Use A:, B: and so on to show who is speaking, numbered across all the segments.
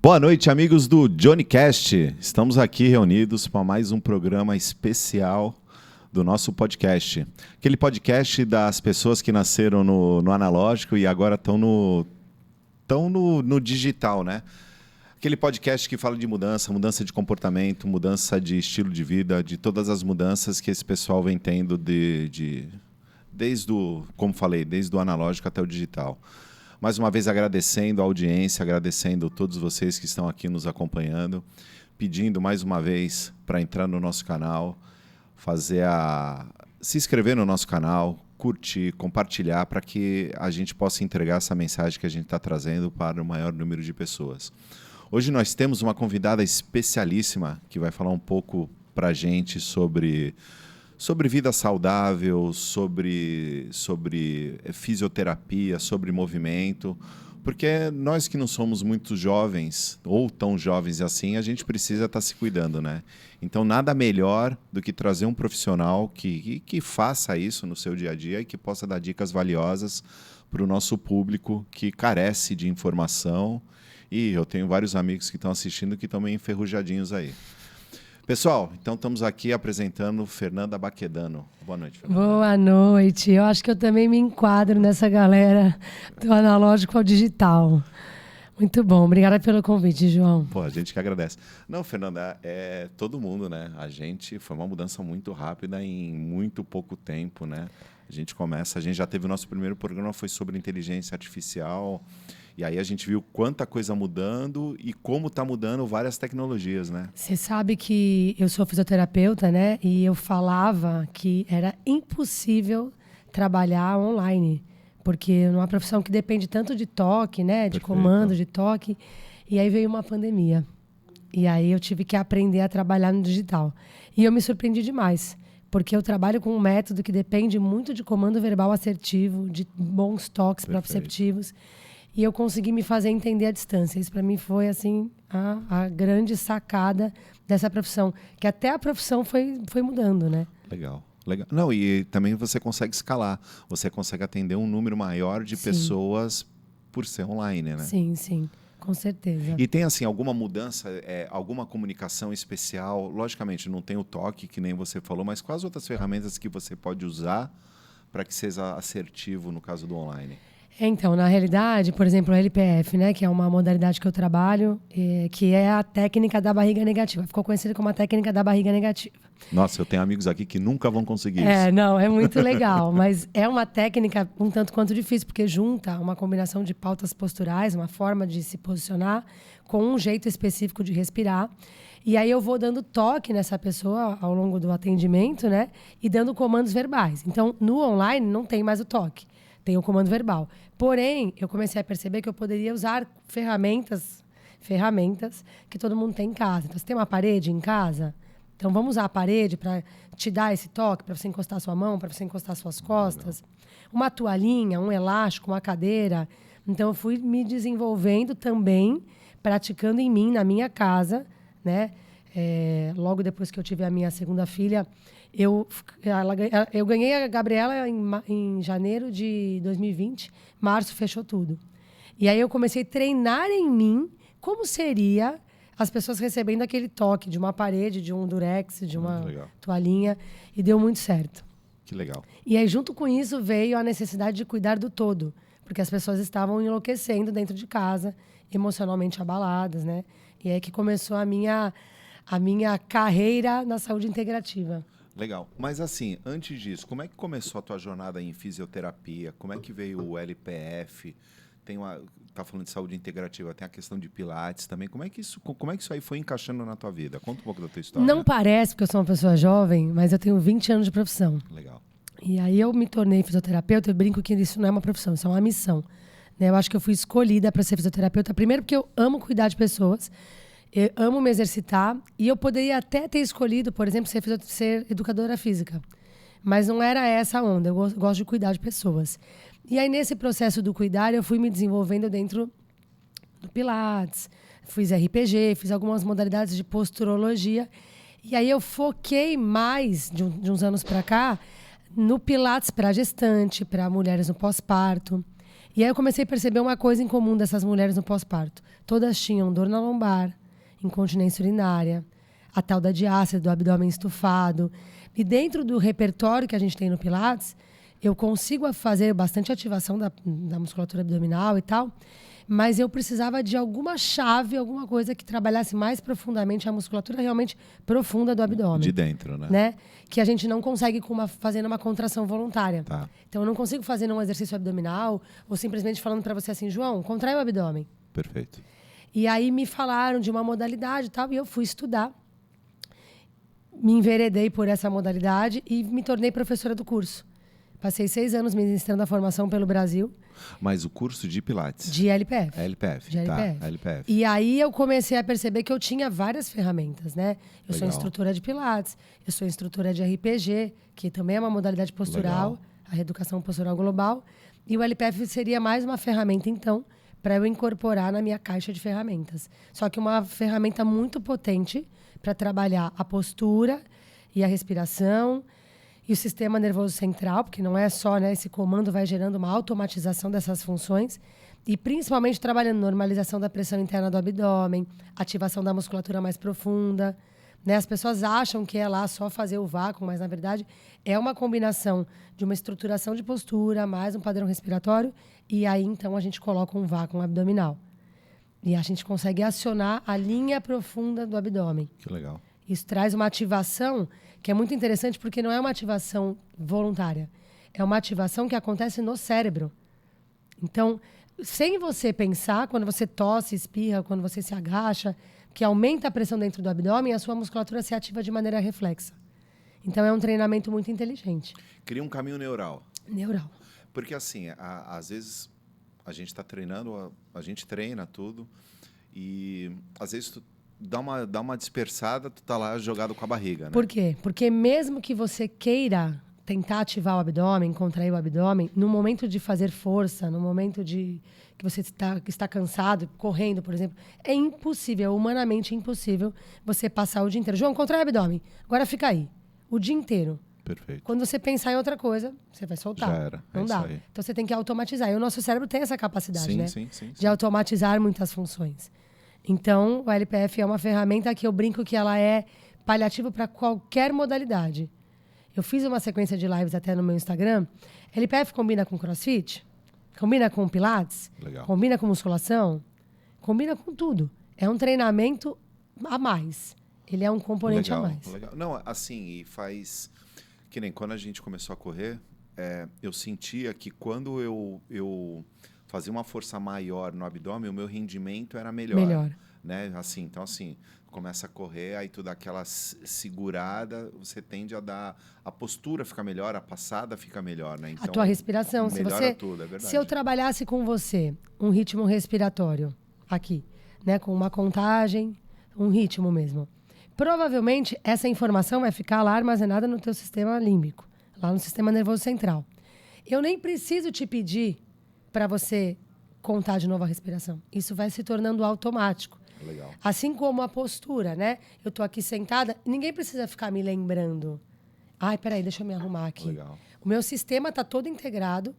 A: Boa noite, amigos do JohnnyCast. Estamos aqui reunidos para mais um programa especial do nosso podcast. Aquele podcast das pessoas que nasceram no analógico e agora estão no digital, né? Aquele podcast que fala de mudança de comportamento, mudança de estilo de vida, de todas as mudanças que esse pessoal vem tendo desde o analógico até o digital. Mais uma vez agradecendo a audiência, agradecendo todos vocês que estão aqui nos acompanhando, pedindo mais uma vez para entrar no nosso canal, se inscrever no nosso canal, curtir, compartilhar para que a gente possa entregar essa mensagem que a gente está trazendo para o maior número de pessoas. Hoje nós temos uma convidada especialíssima que vai falar um pouco para a gente sobre vida saudável, sobre fisioterapia, sobre movimento, porque nós que não somos muito jovens, ou tão jovens assim, a gente precisa estar se cuidando, né? Então, nada melhor do que trazer um profissional que faça isso no seu dia a dia e que possa dar dicas valiosas para o nosso público que carece de informação. E eu tenho vários amigos que estão assistindo que estão meio enferrujadinhos aí. Pessoal, então estamos aqui apresentando Fernanda Baquedano. Boa noite, Fernanda.
B: Boa noite. Eu acho que eu também me enquadro nessa galera do analógico ao digital. Muito bom. Obrigada pelo convite, João.
A: Pô, a gente que agradece. Não, Fernanda, todo mundo, né? Foi uma mudança muito rápida em muito pouco tempo, né? A gente já teve o nosso primeiro programa, foi sobre inteligência artificial. E aí a gente viu quanta coisa mudando e como está mudando várias tecnologias, né?
B: Você sabe que eu sou fisioterapeuta, né? E eu falava que era impossível trabalhar online, porque é uma profissão que depende tanto de toque, né? De comando, de toque. E aí veio uma pandemia. E aí eu tive que aprender a trabalhar no digital. E eu me surpreendi demais, porque eu trabalho com um método que depende muito de comando verbal assertivo, de bons toques proprioceptivos. E eu consegui me fazer entender à distância. Isso para mim foi assim a grande sacada dessa profissão, que até a profissão foi mudando, né?
A: Legal. Não, e também você consegue escalar, você consegue atender um número maior de pessoas por ser online, né?
B: Sim, com certeza.
A: E tem assim alguma mudança, alguma comunicação especial? Logicamente não tem o toque que nem você falou, mas quais outras ferramentas que você pode usar para que seja assertivo no caso do online?
B: Então, na realidade, por exemplo, o LPF, né, que é uma modalidade que eu trabalho, que é a técnica da barriga negativa. Ficou conhecida como a técnica da barriga negativa.
A: Nossa, eu tenho amigos aqui que nunca vão conseguir isso.
B: Não, é muito legal, mas é uma técnica um tanto quanto difícil, porque junta uma combinação de pautas posturais, uma forma de se posicionar, com um jeito específico de respirar. E aí eu vou dando toque nessa pessoa ao longo do atendimento, né, e dando comandos verbais. Então, no online não tem mais o toque. Tem o comando verbal. Porém, eu comecei a perceber que eu poderia usar ferramentas que todo mundo tem em casa. Então, você tem uma parede em casa? Então, vamos usar a parede para te dar esse toque, para você encostar a sua mão, para você encostar as suas costas. Uma toalhinha, um elástico, uma cadeira. Então, eu fui me desenvolvendo também, praticando em mim, na minha casa, né? Logo depois que eu tive a minha segunda filha, eu ganhei a Gabriela em janeiro de 2020, março fechou tudo. E aí eu comecei a treinar em mim como seria as pessoas recebendo aquele toque de uma parede, de um durex, de uma toalhinha, e deu muito certo.
A: Que legal.
B: E aí junto com isso veio a necessidade de cuidar do todo, porque as pessoas estavam enlouquecendo dentro de casa, emocionalmente abaladas, né? E aí que começou a minha carreira na saúde integrativa.
A: Legal. Mas assim, antes disso, como é que começou a tua jornada em fisioterapia? Como é que veio o LPF? Tá falando de saúde integrativa, tem a questão de pilates também. Como é que isso aí foi encaixando na tua vida? Conta um pouco da tua história.
B: Não parece, porque eu sou uma pessoa jovem, mas eu tenho 20 anos de profissão.
A: Legal.
B: E aí eu me tornei fisioterapeuta, eu brinco que isso não é uma profissão, isso é uma missão. Né? Eu acho que eu fui escolhida para ser fisioterapeuta, primeiro porque eu amo cuidar de pessoas, eu amo me exercitar, e eu poderia até ter escolhido, por exemplo, ser educadora física. Mas não era essa a onda, eu gosto de cuidar de pessoas. E aí, nesse processo do cuidar, eu fui me desenvolvendo dentro do Pilates, fiz RPG, fiz algumas modalidades de posturologia. E aí eu foquei mais, de uns anos para cá, no Pilates para gestante, para mulheres no pós-parto. E aí eu comecei a perceber uma coisa em comum dessas mulheres no pós-parto. Todas tinham dor na lombar, incontinência urinária, a tal da diástase, do abdômen estufado. E dentro do repertório que a gente tem no Pilates, eu consigo fazer bastante ativação da musculatura abdominal e tal, mas eu precisava de alguma chave, alguma coisa que trabalhasse mais profundamente a musculatura realmente profunda do abdômen.
A: De dentro, né?
B: Que a gente não consegue fazendo uma contração voluntária.
A: Tá.
B: Então, eu não consigo fazer um exercício abdominal ou simplesmente falando para você assim, João, contrai o abdômen.
A: Perfeito.
B: E aí me falaram de uma modalidade e tal, e eu fui estudar. Me enveredei por essa modalidade e me tornei professora do curso. Passei 6 anos ministrando a formação pelo Brasil.
A: Mas o curso de Pilates?
B: De LPF.
A: LPF,
B: de LPF.
A: tá. LPF.
B: E aí eu comecei a perceber que eu tinha várias ferramentas, né? Eu sou instrutora de Pilates, eu sou instrutora de RPG, que também é uma modalidade postural, a reeducação postural global. E o LPF seria mais uma ferramenta, então, para eu incorporar na minha caixa de ferramentas. Só que uma ferramenta muito potente para trabalhar a postura e a respiração e o sistema nervoso central, porque não é só, né, esse comando vai gerando uma automatização dessas funções, e principalmente trabalhando normalização da pressão interna do abdômen, ativação da musculatura mais profunda. Né? As pessoas acham que é lá só fazer o vácuo, mas, na verdade, é uma combinação de uma estruturação de postura, mais um padrão respiratório, e aí, então, a gente coloca um vácuo abdominal. E a gente consegue acionar a linha profunda do abdômen.
A: Que legal.
B: Isso traz uma ativação que é muito interessante, porque não é uma ativação voluntária. É uma ativação que acontece no cérebro. Então, sem você pensar, quando você tosse, espirra, quando você se agacha, que aumenta a pressão dentro do abdômen, a sua musculatura se ativa de maneira reflexa. Então, é um treinamento muito inteligente.
A: Cria um caminho neural.
B: Neural.
A: Porque, assim, às vezes a gente está treinando, a gente treina tudo, e às vezes tu dá uma dispersada, tu tá lá jogado com a barriga, né?
B: Por quê? Porque mesmo que você queira tentar ativar o abdômen, contrair o abdômen, no momento de fazer força, no momento de que você está cansado, correndo, por exemplo, é impossível, é humanamente impossível você passar o dia inteiro. João, contrai o abdômen. Agora fica aí. O dia inteiro.
A: Perfeito.
B: Quando você pensar em outra coisa, você vai soltar.
A: Já era.
B: Não dá.
A: Aí.
B: Então você tem que automatizar. E o nosso cérebro tem essa capacidade,
A: sim,
B: né?
A: Sim.
B: De automatizar muitas funções. Então, o LPF é uma ferramenta que eu brinco que ela é paliativa para qualquer modalidade. Eu fiz uma sequência de lives até no meu Instagram. LPF combina com CrossFit? Combina com Pilates?
A: Legal.
B: Combina com musculação? Combina com tudo. É um treinamento a mais. Ele é um componente
A: legal,
B: a mais.
A: Legal. Não, assim, e faz... Que nem quando a gente começou a correr, eu sentia que quando eu fazia uma força maior no abdômen, o meu rendimento era melhor. Né? Assim, então, assim, começa a correr, aí tu dá aquela segurada, você tende a dar... A postura fica melhor, a passada fica melhor, né? Então,
B: a tua respiração.
A: Melhora tudo, é verdade.
B: Se eu trabalhasse com você um ritmo respiratório aqui, né? Com uma contagem, um ritmo mesmo. Provavelmente, essa informação vai ficar lá armazenada no teu sistema límbico, lá no sistema nervoso central. Eu nem preciso te pedir para você contar de novo a respiração. Isso vai se tornando automático.
A: Legal.
B: Assim como a postura, né? Eu tô aqui sentada, ninguém precisa ficar me lembrando. Ai, peraí, deixa eu me arrumar aqui.
A: Legal.
B: O meu sistema tá todo integrado,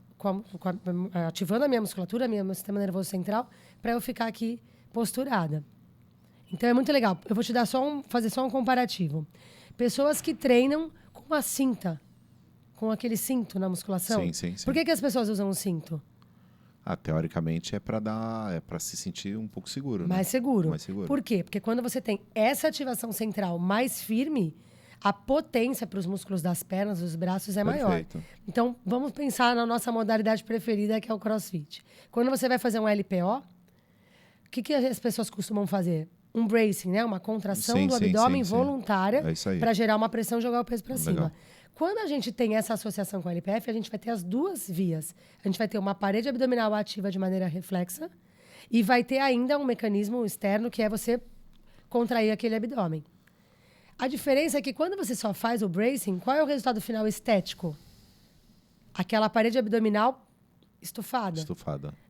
B: ativando a minha musculatura, meu sistema nervoso central, para eu ficar aqui posturada. Então é muito legal. Eu vou te dar fazer só um comparativo. Pessoas que treinam com uma cinta, com aquele cinto na musculação.
A: Sim.
B: Por que as pessoas usam um cinto?
A: Teoricamente é para se sentir um pouco seguro, né?
B: Mais seguro.
A: Mais seguro.
B: Por quê? Porque quando você tem essa ativação central mais firme, a potência para os músculos das pernas, dos braços é maior. Então, vamos pensar na nossa modalidade preferida, que é o CrossFit. Quando você vai fazer um LPO, o que as pessoas costumam fazer? Um bracing, né? Uma contração do abdômen voluntária para gerar uma pressão e jogar o peso para cima. Quando a gente tem essa associação com a LPF, a gente vai ter as duas vias. A gente vai ter uma parede abdominal ativa de maneira reflexa e vai ter ainda um mecanismo externo, que é você contrair aquele abdômen. A diferença é que quando você só faz o bracing, qual é o resultado final estético? Aquela parede abdominal estufada.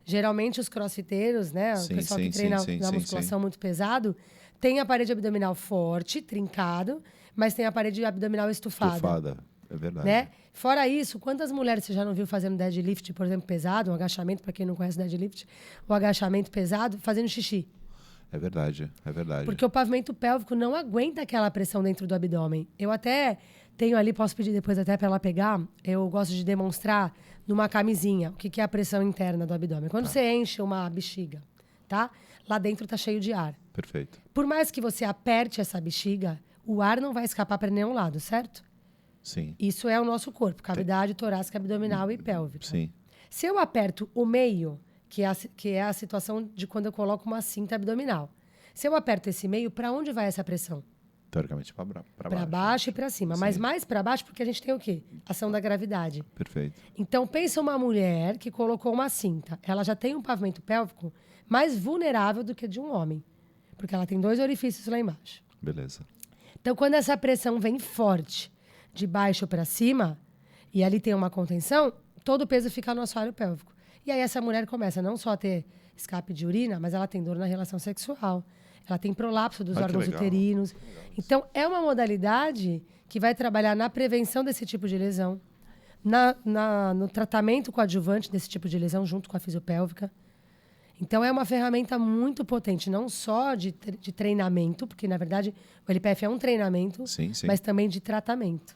B: Geralmente os crossfiteiros, né, o pessoal que treina na musculação muito pesado, tem a parede abdominal forte, trincado, mas tem a parede abdominal estufada.
A: É verdade.
B: Né? Fora isso, quantas mulheres você já não viu fazendo deadlift, por exemplo, pesado, um agachamento, para quem não conhece deadlift, o agachamento pesado, fazendo xixi?
A: É verdade, é verdade.
B: Porque o pavimento pélvico não aguenta aquela pressão dentro do abdômen. Eu até tenho ali, posso pedir depois até para ela pegar, eu gosto de demonstrar numa camisinha o que é a pressão interna do abdômen. Quando você enche uma bexiga, tá? Lá dentro tá cheio de ar.
A: Perfeito.
B: Por mais que você aperte essa bexiga, o ar não vai escapar para nenhum lado, certo?
A: Sim.
B: Isso é o nosso corpo, cavidade torácica, abdominal e pélvica.
A: Sim.
B: Se eu aperto o meio, que é a situação de quando eu coloco uma cinta abdominal. Se eu aperto esse meio, para onde vai essa pressão?
A: Teoricamente para baixo.
B: Para baixo e para cima. Mas mais para baixo porque a gente tem o quê? Ação da gravidade.
A: Perfeito.
B: Então, pensa uma mulher que colocou uma cinta. Ela já tem um pavimento pélvico mais vulnerável do que de um homem. Porque ela tem 2 orifícios lá embaixo.
A: Beleza.
B: Então, quando essa pressão vem forte, de baixo para cima, e ali tem uma contenção, todo o peso fica no assoalho pélvico. E aí essa mulher começa não só a ter escape de urina, mas ela tem dor na relação sexual. Ela tem prolapso dos órgãos uterinos. Então, é uma modalidade que vai trabalhar na prevenção desse tipo de lesão, no tratamento coadjuvante desse tipo de lesão, junto com a fisiopélvica. Então, é uma ferramenta muito potente, não só de treinamento, porque, na verdade, o LPF é um treinamento,
A: sim.
B: mas também de tratamento.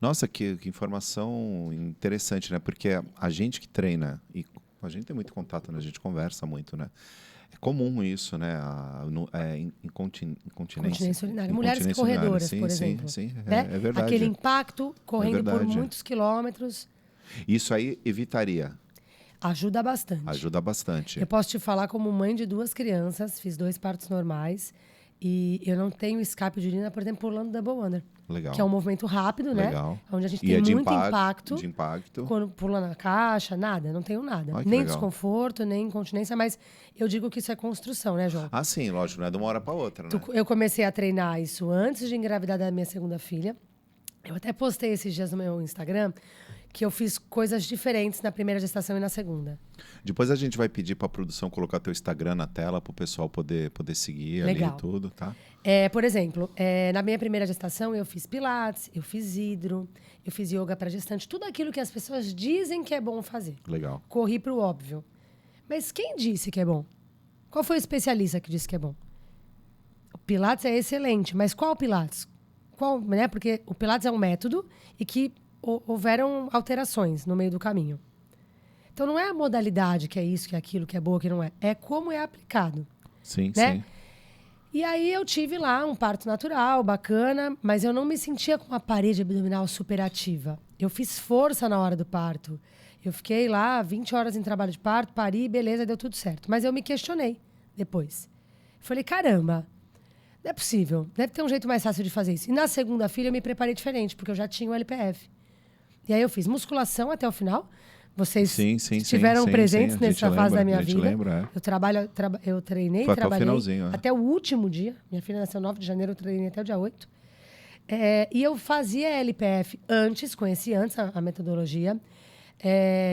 A: Nossa, que informação interessante, né? Porque a gente que treina, e a gente tem muito contato, né? A gente conversa muito, né? É comum isso, né? Incontinência
B: urinária. Mulheres corredoras,
A: sim,
B: por exemplo.
A: Sim,
B: né?
A: é verdade.
B: Aquele impacto correndo por muitos quilômetros.
A: Isso aí evitaria.
B: Ajuda bastante.
A: Ajuda bastante.
B: Eu posso te falar como mãe de 2 crianças, fiz 2 partos normais e eu não tenho escape de urina, por exemplo, pulando double under.
A: Legal.
B: Que é um movimento rápido,
A: legal.
B: Né? Onde a gente tem muito impacto.
A: De impacto.
B: Quando pula na caixa, nada, não tenho nada.
A: Ai,
B: nem
A: legal.
B: Desconforto, nem incontinência, mas eu digo que isso é construção, né, João?
A: Ah, sim, lógico, não é de uma hora para outra, né?
B: Eu comecei a treinar isso antes de engravidar da minha segunda filha. Eu até postei esses dias no meu Instagram que eu fiz coisas diferentes na primeira gestação e na segunda.
A: Depois a gente vai pedir para a produção colocar teu Instagram na tela para o pessoal poder seguir
B: Legal.
A: ali e tudo, tá?
B: Por exemplo, na minha primeira gestação eu fiz pilates, eu fiz hidro, eu fiz yoga para gestante, tudo aquilo que as pessoas dizem que é bom fazer.
A: Legal.
B: Corri para o óbvio. Mas quem disse que é bom? Qual foi o especialista que disse que é bom? O pilates é excelente, mas qual pilates? Né? Porque o pilates é um método e que houveram alterações no meio do caminho. Então, não é a modalidade que é isso, que é aquilo, que é boa, que não é. É como é aplicado.
A: Sim,
B: né?
A: sim.
B: E aí eu tive lá um parto natural, bacana, mas eu não me sentia com uma parede abdominal super ativa. Eu fiz força na hora do parto. Eu fiquei lá 20 horas em trabalho de parto, pari, beleza, deu tudo certo. Mas eu me questionei depois. Falei, caramba, não é possível. Deve ter um jeito mais fácil de fazer isso. E na segunda filha eu me preparei diferente, porque eu já tinha o LPF. E aí eu fiz musculação até o final. Vocês estiveram presentes nessa fase da minha vida.
A: Lembra,
B: Eu treinei
A: e
B: trabalhei até o último dia. Minha filha nasceu 9 de janeiro, eu treinei até o dia 8. E eu fazia LPF antes, conheci antes a metodologia,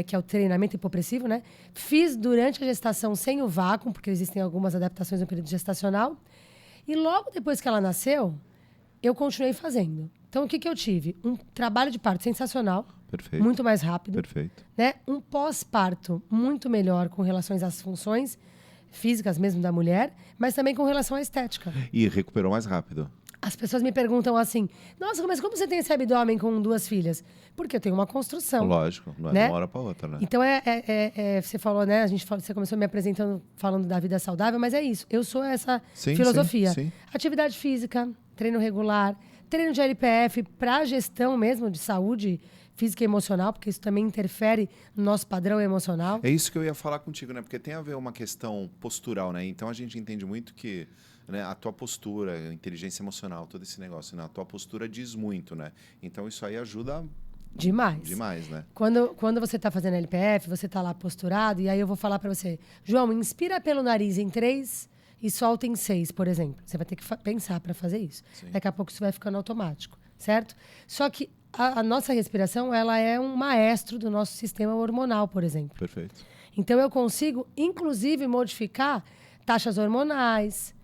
B: que é o treinamento hipopressivo, né? Fiz durante a gestação sem o vácuo, porque existem algumas adaptações no período gestacional. E logo depois que ela nasceu, eu continuei fazendo. Então, o que eu tive? Um trabalho de parto sensacional.
A: Perfeito.
B: Muito mais rápido.
A: Perfeito.
B: Né? Um pós-parto muito melhor com relação às funções físicas mesmo da mulher, mas também com relação à estética.
A: E recuperou mais rápido.
B: As pessoas me perguntam assim, nossa, mas como você tem esse abdômen com 2 filhas? Porque eu tenho uma construção.
A: Lógico, não é
B: né?
A: de uma hora para outra, né?
B: Então, você falou, né? Você começou me apresentando, falando da vida saudável, mas é isso. Eu sou essa filosofia.
A: Sim.
B: Atividade física, treino regular, treino de LPF para gestão mesmo de saúde física e emocional, porque isso também interfere no nosso padrão emocional.
A: É isso que eu ia falar contigo, né? Porque tem a ver uma questão postural, né? Então a gente entende muito que, né, a tua postura, a inteligência emocional, todo esse negócio, né? A tua postura diz muito, né? Então isso aí ajuda demais, né?
B: Quando você está fazendo LPF, você está lá posturado, e aí eu vou falar para você, João, inspira pelo nariz em 3 e solta em 6, por exemplo. Você vai ter que pensar para fazer isso.
A: Sim.
B: Daqui a pouco isso vai ficando automático, certo? Só que a nossa respiração, ela é um maestro do nosso sistema hormonal, por exemplo.
A: Perfeito.
B: Então, eu consigo, inclusive, modificar taxas hormonais,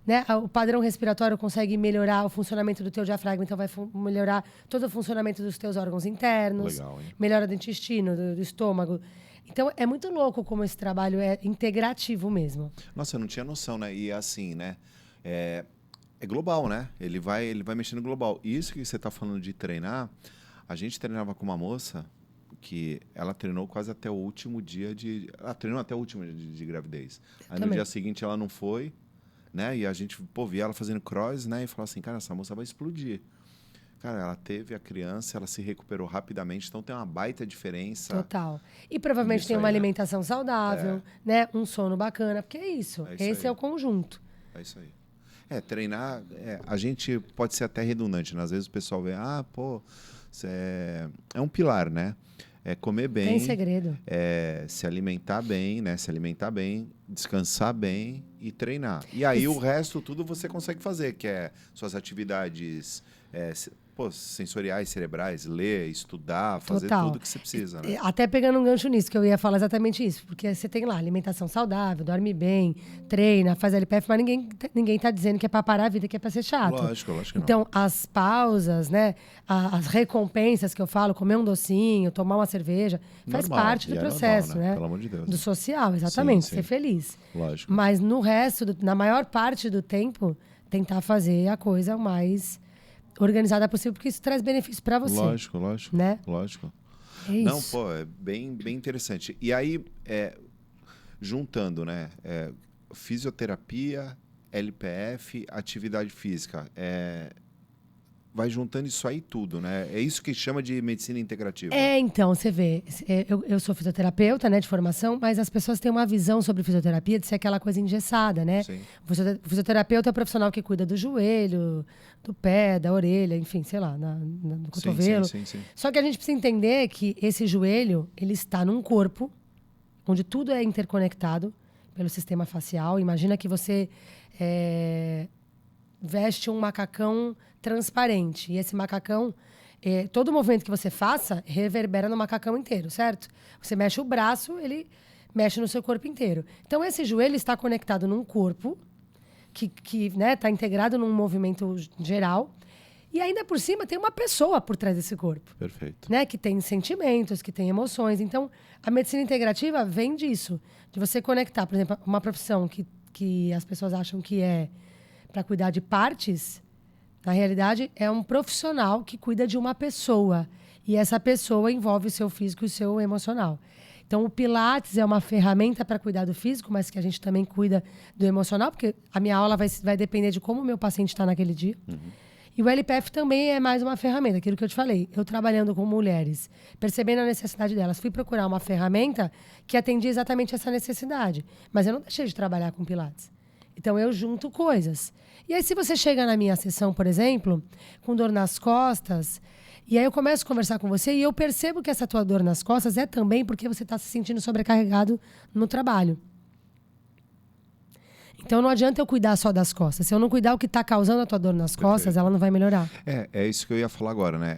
B: né? O padrão respiratório consegue melhorar o funcionamento do teu diafragma, então vai melhorar todo o funcionamento dos teus órgãos internos.
A: Legal, hein?
B: Melhora do intestino, do estômago. Então, é muito louco como esse trabalho é integrativo mesmo.
A: Nossa, eu não tinha noção, né? E assim, né? É global, né? Ele vai mexendo global. E isso que você está falando de treinar, a gente treinava com uma moça que ela treinou quase até o último dia de... Ela treinou até o último dia de gravidez. Aí no dia seguinte ela não foi, né? E a gente, via ela fazendo cross, né? E falou assim, cara, essa moça vai explodir. Cara, ela teve a criança, ela se recuperou rapidamente, então tem uma baita diferença.
B: Total. E provavelmente tem uma alimentação saudável, né? Um sono bacana, porque é isso. Esse é o conjunto.
A: É isso aí. Treinar, a gente pode ser até redundante, né? Às vezes o pessoal vê, pô, é um pilar, né? É comer bem.
B: Tem segredo.
A: Se alimentar bem, né? Se alimentar bem, descansar bem e treinar. E aí o resto tudo você consegue fazer, que é suas atividades sensoriais, cerebrais, ler, estudar, fazer tudo que você precisa. Né?
B: Até pegando um gancho nisso, que eu ia falar exatamente isso. Porque você tem lá alimentação saudável, dorme bem, treina, faz LPF, mas ninguém tá dizendo que é para parar a vida, que é para ser chato.
A: Lógico que não.
B: Então, as pausas, né? As recompensas que eu falo, comer um docinho, tomar uma cerveja, faz parte do processo,
A: normal,
B: né?
A: Pelo amor de Deus.
B: Do social, exatamente,
A: sim.
B: ser feliz.
A: Lógico.
B: Mas no resto, na maior parte do tempo, tentar fazer a coisa mais organizada possível, porque isso traz benefício para você.
A: Lógico.
B: Né?
A: Lógico.
B: É isso.
A: Não, pô, é bem interessante. E aí, juntando, né? Fisioterapia, LPF, atividade física. Vai juntando isso aí tudo, né? É isso que chama de medicina integrativa.
B: Então, você vê, eu sou fisioterapeuta, né, de formação, mas as pessoas têm uma visão sobre fisioterapia de ser aquela coisa engessada, né?
A: Sim.
B: O fisioterapeuta é o profissional que cuida do joelho, do pé, da orelha, enfim, sei lá, do cotovelo.
A: Sim.
B: Só que a gente precisa entender que esse joelho, ele está num corpo onde tudo é interconectado pelo sistema facial. Imagina que você veste um macacão transparente. E esse macacão, todo movimento que você faça, reverbera no macacão inteiro, certo? Você mexe o braço, ele mexe no seu corpo inteiro. Então, esse joelho está conectado num corpo que né, está integrado num movimento geral. E ainda por cima tem uma pessoa por trás desse corpo.
A: Perfeito.
B: Né, que tem sentimentos, que tem emoções. Então, a medicina integrativa vem disso. De você conectar, por exemplo, uma profissão que as pessoas acham que é para cuidar de partes. Na realidade, é um profissional que cuida de uma pessoa. E essa pessoa envolve o seu físico e o seu emocional. Então, o Pilates é uma ferramenta para cuidar do físico, mas que a gente também cuida do emocional, porque a minha aula vai depender de como o meu paciente está naquele dia. Uhum. E o LPF também é mais uma ferramenta, aquilo que eu te falei. Eu trabalhando com mulheres, percebendo a necessidade delas, fui procurar uma ferramenta que atendia exatamente essa necessidade. Mas eu não deixei de trabalhar com Pilates. Então, eu junto coisas. E aí, se você chega na minha sessão, por exemplo, com dor nas costas, e aí eu começo a conversar com você e eu percebo que essa tua dor nas costas é também porque você está se sentindo sobrecarregado no trabalho. Então, não adianta eu cuidar só das costas. Se eu não cuidar o que está causando a tua dor nas costas, ela não vai melhorar.
A: É isso que eu ia falar agora, né?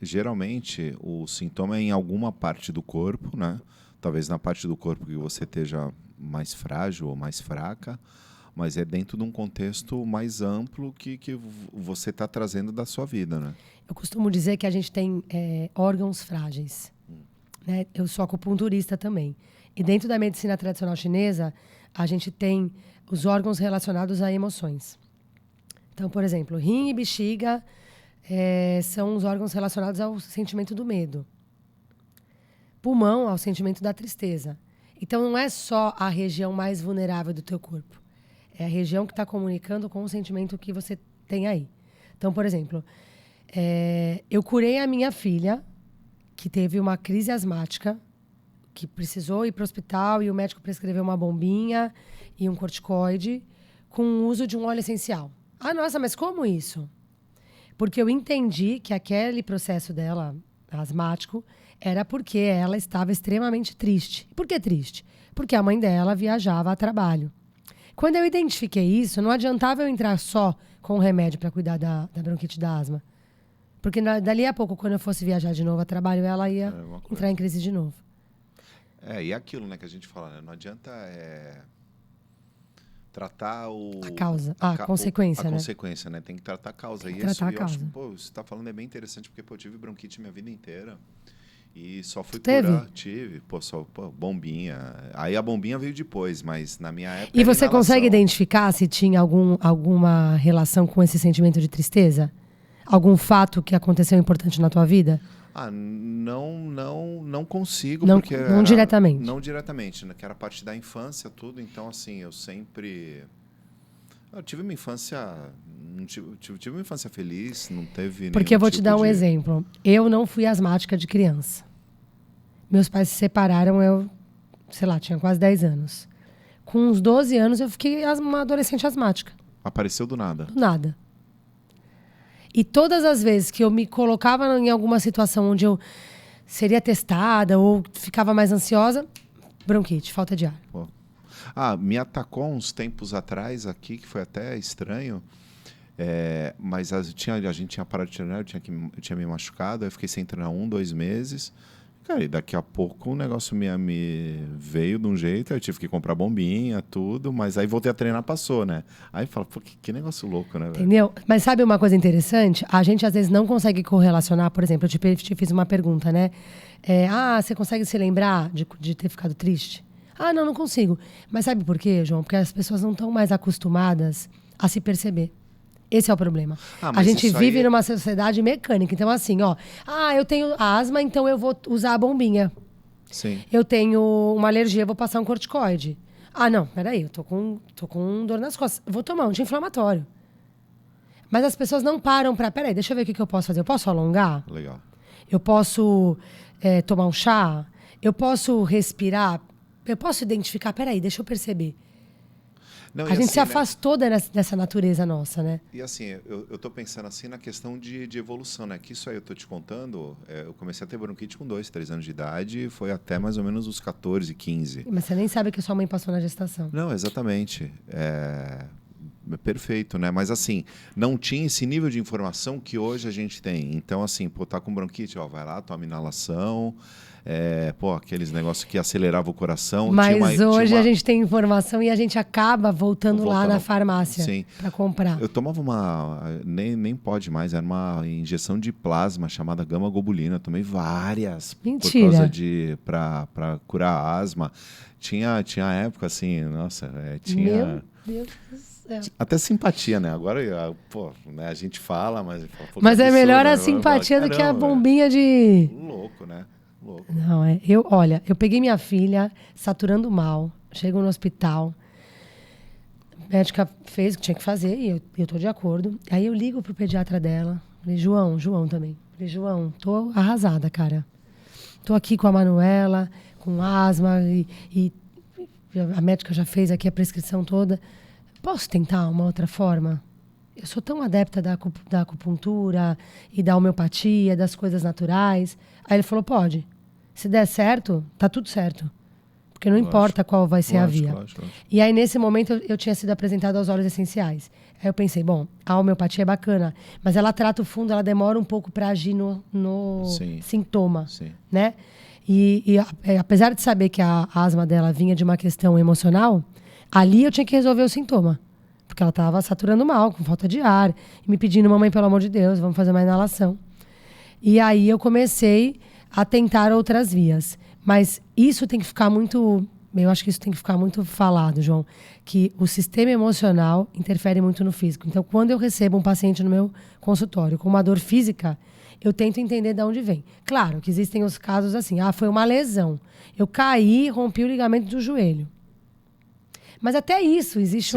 A: Geralmente, o sintoma é em alguma parte do corpo, né? Talvez na parte do corpo que você esteja mais frágil ou mais fraca, mas é dentro de um contexto mais amplo que você está trazendo da sua vida, né?
B: Eu costumo dizer que a gente tem órgãos frágeis. Né? Eu sou acupunturista também. E dentro da medicina tradicional chinesa, a gente tem os órgãos relacionados a emoções. Então, por exemplo, rim e bexiga são os órgãos relacionados ao sentimento do medo. Pulmão, ao sentimento da tristeza. Então, não é só a região mais vulnerável do teu corpo. É a região que está comunicando com o sentimento que você tem aí. Então, por exemplo, eu curei a minha filha, que teve uma crise asmática, que precisou ir para o hospital e o médico prescreveu uma bombinha e um corticoide com o uso de um óleo essencial. Ah, nossa, mas como isso? Porque eu entendi que aquele processo dela, asmático, era porque ela estava extremamente triste. Por que triste? Porque a mãe dela viajava a trabalho. Quando eu identifiquei isso, não adiantava eu entrar só com o remédio para cuidar da bronquite da asma. Porque dali a pouco, quando eu fosse viajar de novo a trabalho, ela ia entrar em crise de novo.
A: E aquilo, né, que a gente fala, né? Não adianta tratar
B: A causa, a consequência,
A: a
B: né?
A: consequência, né? Tem que tratar a causa.
B: Tem que
A: E isso,
B: tratar a
A: eu
B: causa.
A: acho, pô, você está falando é bem interessante, porque pô, eu tive bronquite minha vida inteira. E só fui
B: Teve?
A: curar, tive, bombinha. Aí a bombinha veio depois, mas na minha época
B: E
A: era
B: você consegue
A: inalação.
B: identificar se tinha alguma relação com esse sentimento de tristeza? Algum fato que aconteceu importante na tua vida?
A: Não consigo,
B: Não,
A: porque
B: não diretamente.
A: não diretamente, né? Que era parte da infância, tudo. Então, assim, eu tive uma infância. Não tive uma infância feliz, não teve
B: Porque
A: nenhum
B: eu vou te
A: tipo
B: dar um
A: de...
B: exemplo. Eu não fui asmática de criança. Meus pais se separaram, sei lá, tinha quase 10 anos. Com uns 12 anos, eu fiquei uma adolescente asmática.
A: Apareceu do nada.
B: Do nada. E todas as vezes que eu me colocava em alguma situação onde eu seria testada ou ficava mais ansiosa, bronquite, falta de ar.
A: Pô. Me atacou uns tempos atrás aqui, que foi até estranho. Mas a gente tinha parado de treinar, eu tinha me machucado, aí eu fiquei sem treinar 2 meses. Cara, e daqui a pouco o negócio me veio de um jeito, aí eu tive que comprar bombinha, tudo, mas aí voltei a treinar, passou, né? Aí fala, pô, que negócio louco, né, velho?
B: Entendeu? Mas sabe uma coisa interessante? A gente às vezes não consegue correlacionar, por exemplo, eu te fiz uma pergunta, né? Você consegue se lembrar de ter ficado triste? Não consigo. Mas sabe por quê, João? Porque as pessoas não estão mais acostumadas a se perceber. Esse é o problema. A gente vive numa sociedade mecânica. Então, assim, eu tenho asma, então eu vou usar a bombinha.
A: Sim.
B: Eu tenho uma alergia, vou passar um corticoide. Não, peraí, eu tô com dor nas costas. Vou tomar um anti-inflamatório. Mas as pessoas não param peraí, deixa eu ver o que eu posso fazer. Eu posso alongar?
A: Legal.
B: Eu posso tomar um chá? Eu posso respirar? Eu posso identificar? Peraí, deixa eu perceber.
A: Não,
B: a gente
A: assim,
B: se afastou dessa natureza nossa, né?
A: E assim, eu tô pensando assim na questão de evolução, né? Que isso aí eu tô te contando, eu comecei a ter bronquite com 2, 3 anos de idade, foi até mais ou menos os 14, 15.
B: Mas você nem sabe que sua mãe passou na gestação.
A: Não, exatamente. Perfeito, né? Mas assim, não tinha esse nível de informação que hoje a gente tem. Então, assim, tá com bronquite, vai lá, toma inalação. Aqueles negócios que aceleravam o coração.
B: Mas hoje a gente tem informação e a gente acaba voltando lá na farmácia para comprar.
A: Eu tomava nem pode mais, era uma injeção de plasma chamada gama-globulina. Eu tomei várias.
B: Mentira.
A: Por causa para curar a asma. Tinha época assim, nossa, tinha...
B: Meu Deus do céu.
A: Até simpatia, né? Agora, né, a gente fala, mas...
B: Mas é
A: absurdo,
B: melhor a
A: né?
B: simpatia do que a bombinha de...
A: Louco, né? Louco.
B: Não, olha, eu peguei minha filha saturando mal, chego no hospital, a médica fez o que tinha que fazer e eu tô de acordo. Aí eu ligo pro pediatra dela, falei, João também. Falei, João, tô arrasada, cara. Tô aqui com a Manuela, com asma e a médica já fez aqui a prescrição toda. Posso tentar uma outra forma? Eu sou tão adepta da acupuntura e da homeopatia, das coisas naturais. Aí ele falou, pode. Se der certo, tá tudo certo. Porque não importa qual vai ser a via.
A: Lógico.
B: E aí, nesse momento, eu tinha sido apresentada aos óleos essenciais. Aí eu pensei, bom, a homeopatia é bacana, mas ela trata o fundo, ela demora um pouco para agir no sintoma.
A: Sim.
B: Né? E apesar de saber que a asma dela vinha de uma questão emocional, ali eu tinha que resolver o sintoma. Porque ela estava saturando mal, com falta de ar, e me pedindo, mamãe, pelo amor de Deus, vamos fazer uma inalação. E aí eu comecei a tentar outras vias. Mas isso tem que ficar muito... Eu acho que isso tem que ficar muito falado, João, que o sistema emocional interfere muito no físico. Então, quando eu recebo um paciente no meu consultório com uma dor física, eu tento entender de onde vem. Claro que existem os casos assim, foi uma lesão. Eu caí, rompi o ligamento do joelho. Mas até isso, existe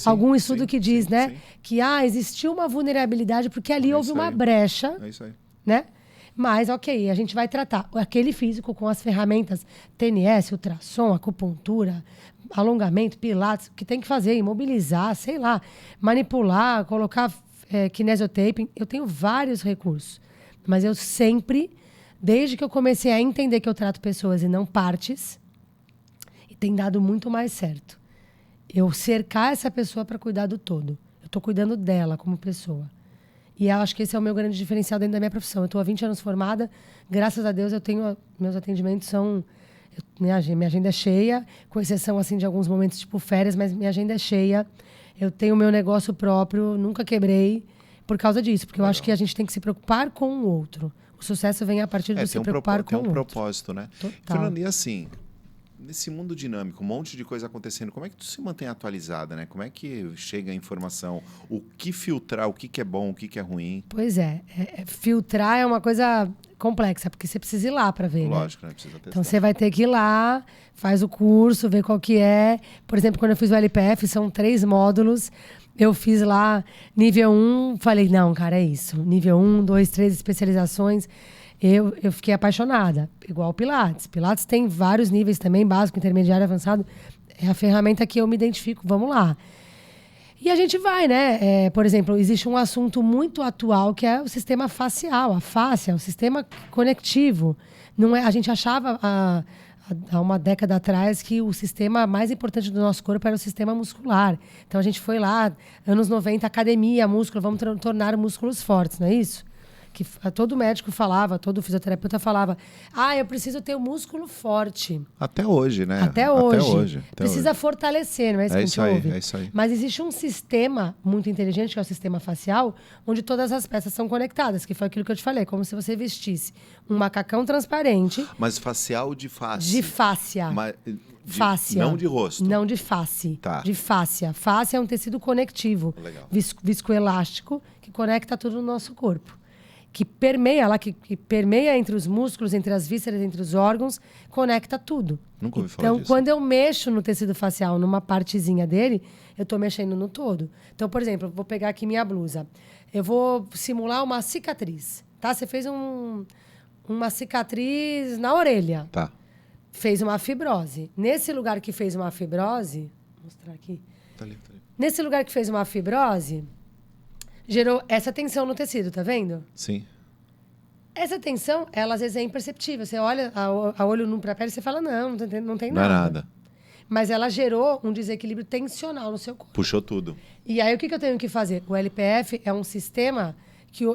B: algum estudo que diz, né? Que existiu uma vulnerabilidade porque ali houve uma brecha.
A: É isso aí.
B: Né? Mas, ok, a gente vai tratar aquele físico com as ferramentas TNS, ultrassom, acupuntura, alongamento, pilates, que tem que fazer, imobilizar, sei lá, manipular, colocar kinesiotaping. Eu tenho vários recursos. Mas eu sempre, desde que eu comecei a entender que eu trato pessoas e não partes, e tem dado muito mais certo. Eu cercar essa pessoa para cuidar do todo. Eu estou cuidando dela como pessoa. E eu acho que esse é o meu grande diferencial dentro da minha profissão. Eu estou há 20 anos formada, graças a Deus meus atendimentos são... minha agenda é cheia, com exceção assim, de alguns momentos tipo férias, mas minha agenda é cheia. Eu tenho o meu negócio próprio, nunca quebrei por causa disso. Porque eu acho que a gente tem que se preocupar com o outro. O sucesso vem a partir de se preocupar com o outro.
A: Tem um propósito, né?
B: Total.
A: Fernando, e assim, nesse mundo dinâmico, um monte de coisa acontecendo, como é que tu se mantém atualizada, né? Como é que chega a informação? O que filtrar, o que é bom, o que é ruim?
B: Pois filtrar é uma coisa complexa, porque você precisa ir lá para ver,
A: Lógico,
B: né?
A: Precisa testar.
B: Então você vai ter que ir lá, faz o curso, ver qual que é. Por exemplo, quando eu fiz o LPF, são 3 módulos. Eu fiz lá nível 1, falei, não, cara, é isso. Nível 1, 2, 3 especializações. Eu fiquei apaixonada, igual o Pilates. Pilates tem vários níveis também, básico, intermediário, avançado. É a ferramenta que eu me identifico, vamos lá. E a gente vai, né? Por exemplo, existe um assunto muito atual que é o sistema facial, a fáscia, o sistema conectivo. Não é, a gente achava há uma década atrás que o sistema mais importante do nosso corpo era o sistema muscular. Então a gente foi lá, anos 90, academia, músculo, vamos tornar músculos fortes, não é isso? Que todo médico falava, todo fisioterapeuta falava, eu preciso ter um músculo forte.
A: Até hoje, né?
B: Até hoje. Precisa fortalecer, não é isso que a gente ouve?
A: É isso aí.
B: Mas existe um sistema muito inteligente, que é o sistema facial, onde todas as peças são conectadas, que foi aquilo que eu te falei, como se você vestisse um macacão transparente.
A: Mas facial de face?
B: De fáscia. Fáscia.
A: Não de rosto?
B: Não de face.
A: Tá.
B: De fáscia. Fáscia é um tecido conectivo.
A: Legal.
B: Viscoelástico, que conecta tudo no nosso corpo. Que permeia entre os músculos, entre as vísceras, entre os órgãos, conecta tudo.
A: Nunca ouvi falar
B: Então,
A: disso.
B: quando eu mexo no tecido facial, numa partezinha dele, eu estou mexendo no todo. Então, por exemplo, eu vou pegar aqui minha blusa. Eu vou simular uma cicatriz, tá? Você fez uma cicatriz na orelha.
A: Tá.
B: Fez uma fibrose. Nesse lugar que fez uma fibrose... Vou mostrar aqui.
A: Tá ali.
B: Nesse lugar que fez uma fibrose... gerou essa tensão no tecido, tá vendo?
A: Sim.
B: Essa tensão, ela às vezes é imperceptível. Você olha a olho nu para a pele e você fala, não tem
A: Não
B: nada.
A: Não é nada.
B: Mas ela gerou um desequilíbrio tensional no seu corpo.
A: Puxou tudo.
B: E aí, o que eu tenho que fazer? O LPF é um sistema,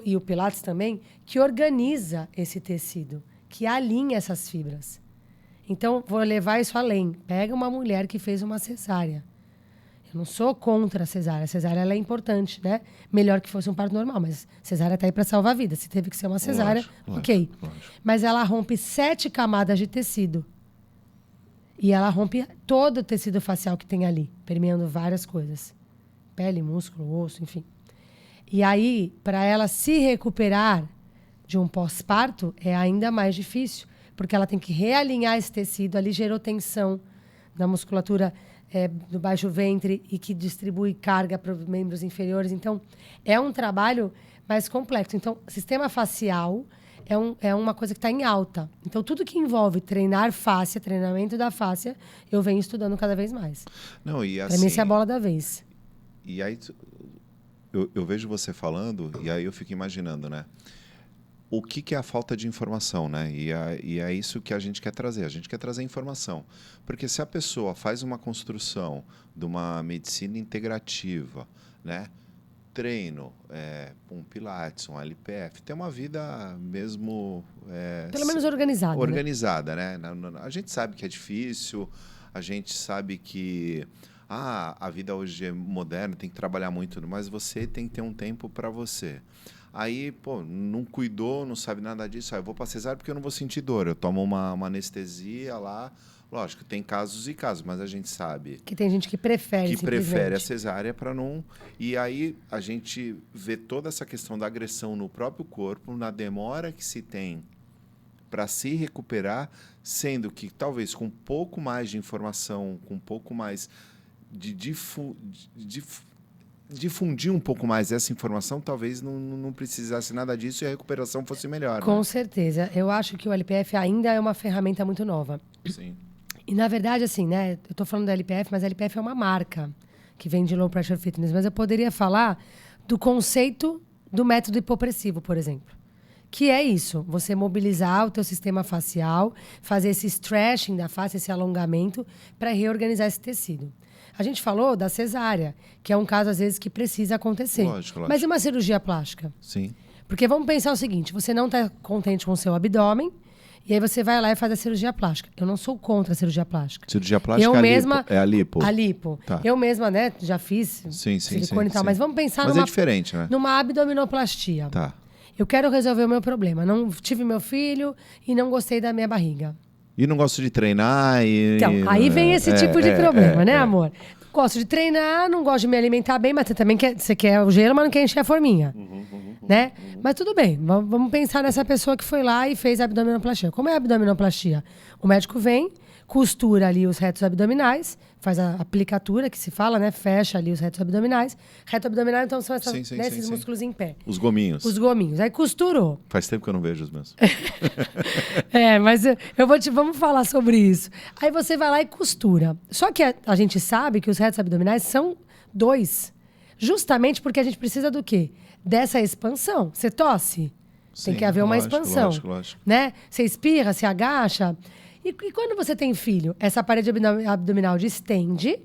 B: e o Pilates também, que organiza esse tecido, que alinha essas fibras. Então, vou levar isso além. Pega uma mulher que fez uma cesárea. Eu não sou contra a cesárea. A cesárea ela é importante, né? Melhor que fosse um parto normal, mas cesárea está aí para salvar vidas. Se teve que ser uma cesárea, ok.
A: Lógico.
B: Mas ela rompe 7 camadas de tecido. E ela rompe todo o tecido facial que tem ali, permeando várias coisas. Pele, músculo, osso, enfim. E aí, para ela se recuperar de um pós-parto, é ainda mais difícil, porque ela tem que realinhar esse tecido. Ali gerou tensão na musculatura do baixo ventre e que distribui carga para os membros inferiores. Então, é um trabalho mais complexo. Então, sistema facial é uma coisa que está em alta. Então, tudo que envolve treinar fáscia, treinamento da fáscia, eu venho estudando cada vez mais.
A: Não, e assim...
B: Para mim, essa é a bola da vez.
A: E aí, eu vejo você falando, e aí eu fico imaginando, né? O que é a falta de informação, né? E é isso que a gente quer trazer. A gente quer trazer informação. Porque se a pessoa faz uma construção de uma medicina integrativa, né? Treino, um Pilates, um LPF, tem uma vida mesmo...
B: Pelo menos organizada.
A: Organizada, né? A gente sabe que é difícil, a gente sabe que... a vida hoje é moderna, tem que trabalhar muito, mas você tem que ter um tempo para você. Aí, não cuidou, não sabe nada disso. Eu vou para cesárea porque eu não vou sentir dor. Eu tomo uma anestesia lá. Lógico, tem casos e casos, mas a gente sabe...
B: Que tem gente que prefere,
A: que prefere a cesárea para não... E aí a gente vê toda essa questão da agressão no próprio corpo, na demora que se tem para se recuperar, sendo que talvez com um pouco mais de informação, com um pouco mais de difundir um pouco mais essa informação, talvez não precisasse nada disso e a recuperação fosse melhor.
B: Com
A: né?
B: certeza. Eu acho que o LPF ainda é uma ferramenta muito nova.
A: Sim.
B: E, na verdade, assim, né? Eu estou falando do LPF, mas a LPF é uma marca que vem de Low Pressure Fitness. Mas eu poderia falar do conceito do método hipopressivo, por exemplo. Que é isso, você mobilizar o teu sistema facial, fazer esse stretching da face, esse alongamento, para reorganizar esse tecido. A gente falou da cesárea, que é um caso, às vezes, que precisa acontecer.
A: Lógico.
B: Mas e uma cirurgia plástica?
A: Sim.
B: Porque vamos pensar o seguinte, você não está contente com o seu abdômen E aí você vai lá e faz a cirurgia plástica. Eu não sou contra a cirurgia plástica.
A: Cirurgia plástica
B: eu mesma,
A: é a lipo.
B: A lipo.
A: Tá.
B: Eu mesma, né, já fiz silicone e tal. Mas vamos pensar
A: mas é diferente, né?
B: numa abdominoplastia.
A: Tá.
B: Eu quero resolver o meu problema. Não tive meu filho e não gostei da minha barriga.
A: E não gosto de treinar e...
B: Então, aí vem esse tipo de problema, né, amor? Gosto de treinar, não gosto de me alimentar bem, mas você também quer o gelo, mas não quer encher a forminha. Né? Mas tudo bem, vamos pensar nessa pessoa que foi lá e fez a abdominoplastia. Como é a abdominoplastia? O médico vem, costura ali os retos abdominais, faz a aplicatura, que se fala, né? Fecha ali os retos abdominais. Reto abdominal, então, são esses músculos em pé.
A: Os gominhos.
B: Os gominhos. Aí costurou.
A: Faz tempo que eu não vejo os meus.
B: Mas vamos falar sobre isso. Aí você vai lá e costura. Só que a gente sabe que os retos abdominais são 2. Justamente porque a gente precisa do quê? Dessa expansão. Você tosse? Tem que haver uma expansão.
A: Lógico.
B: Né? Você espirra, se agacha. E quando você tem filho, essa parede abdominal distende,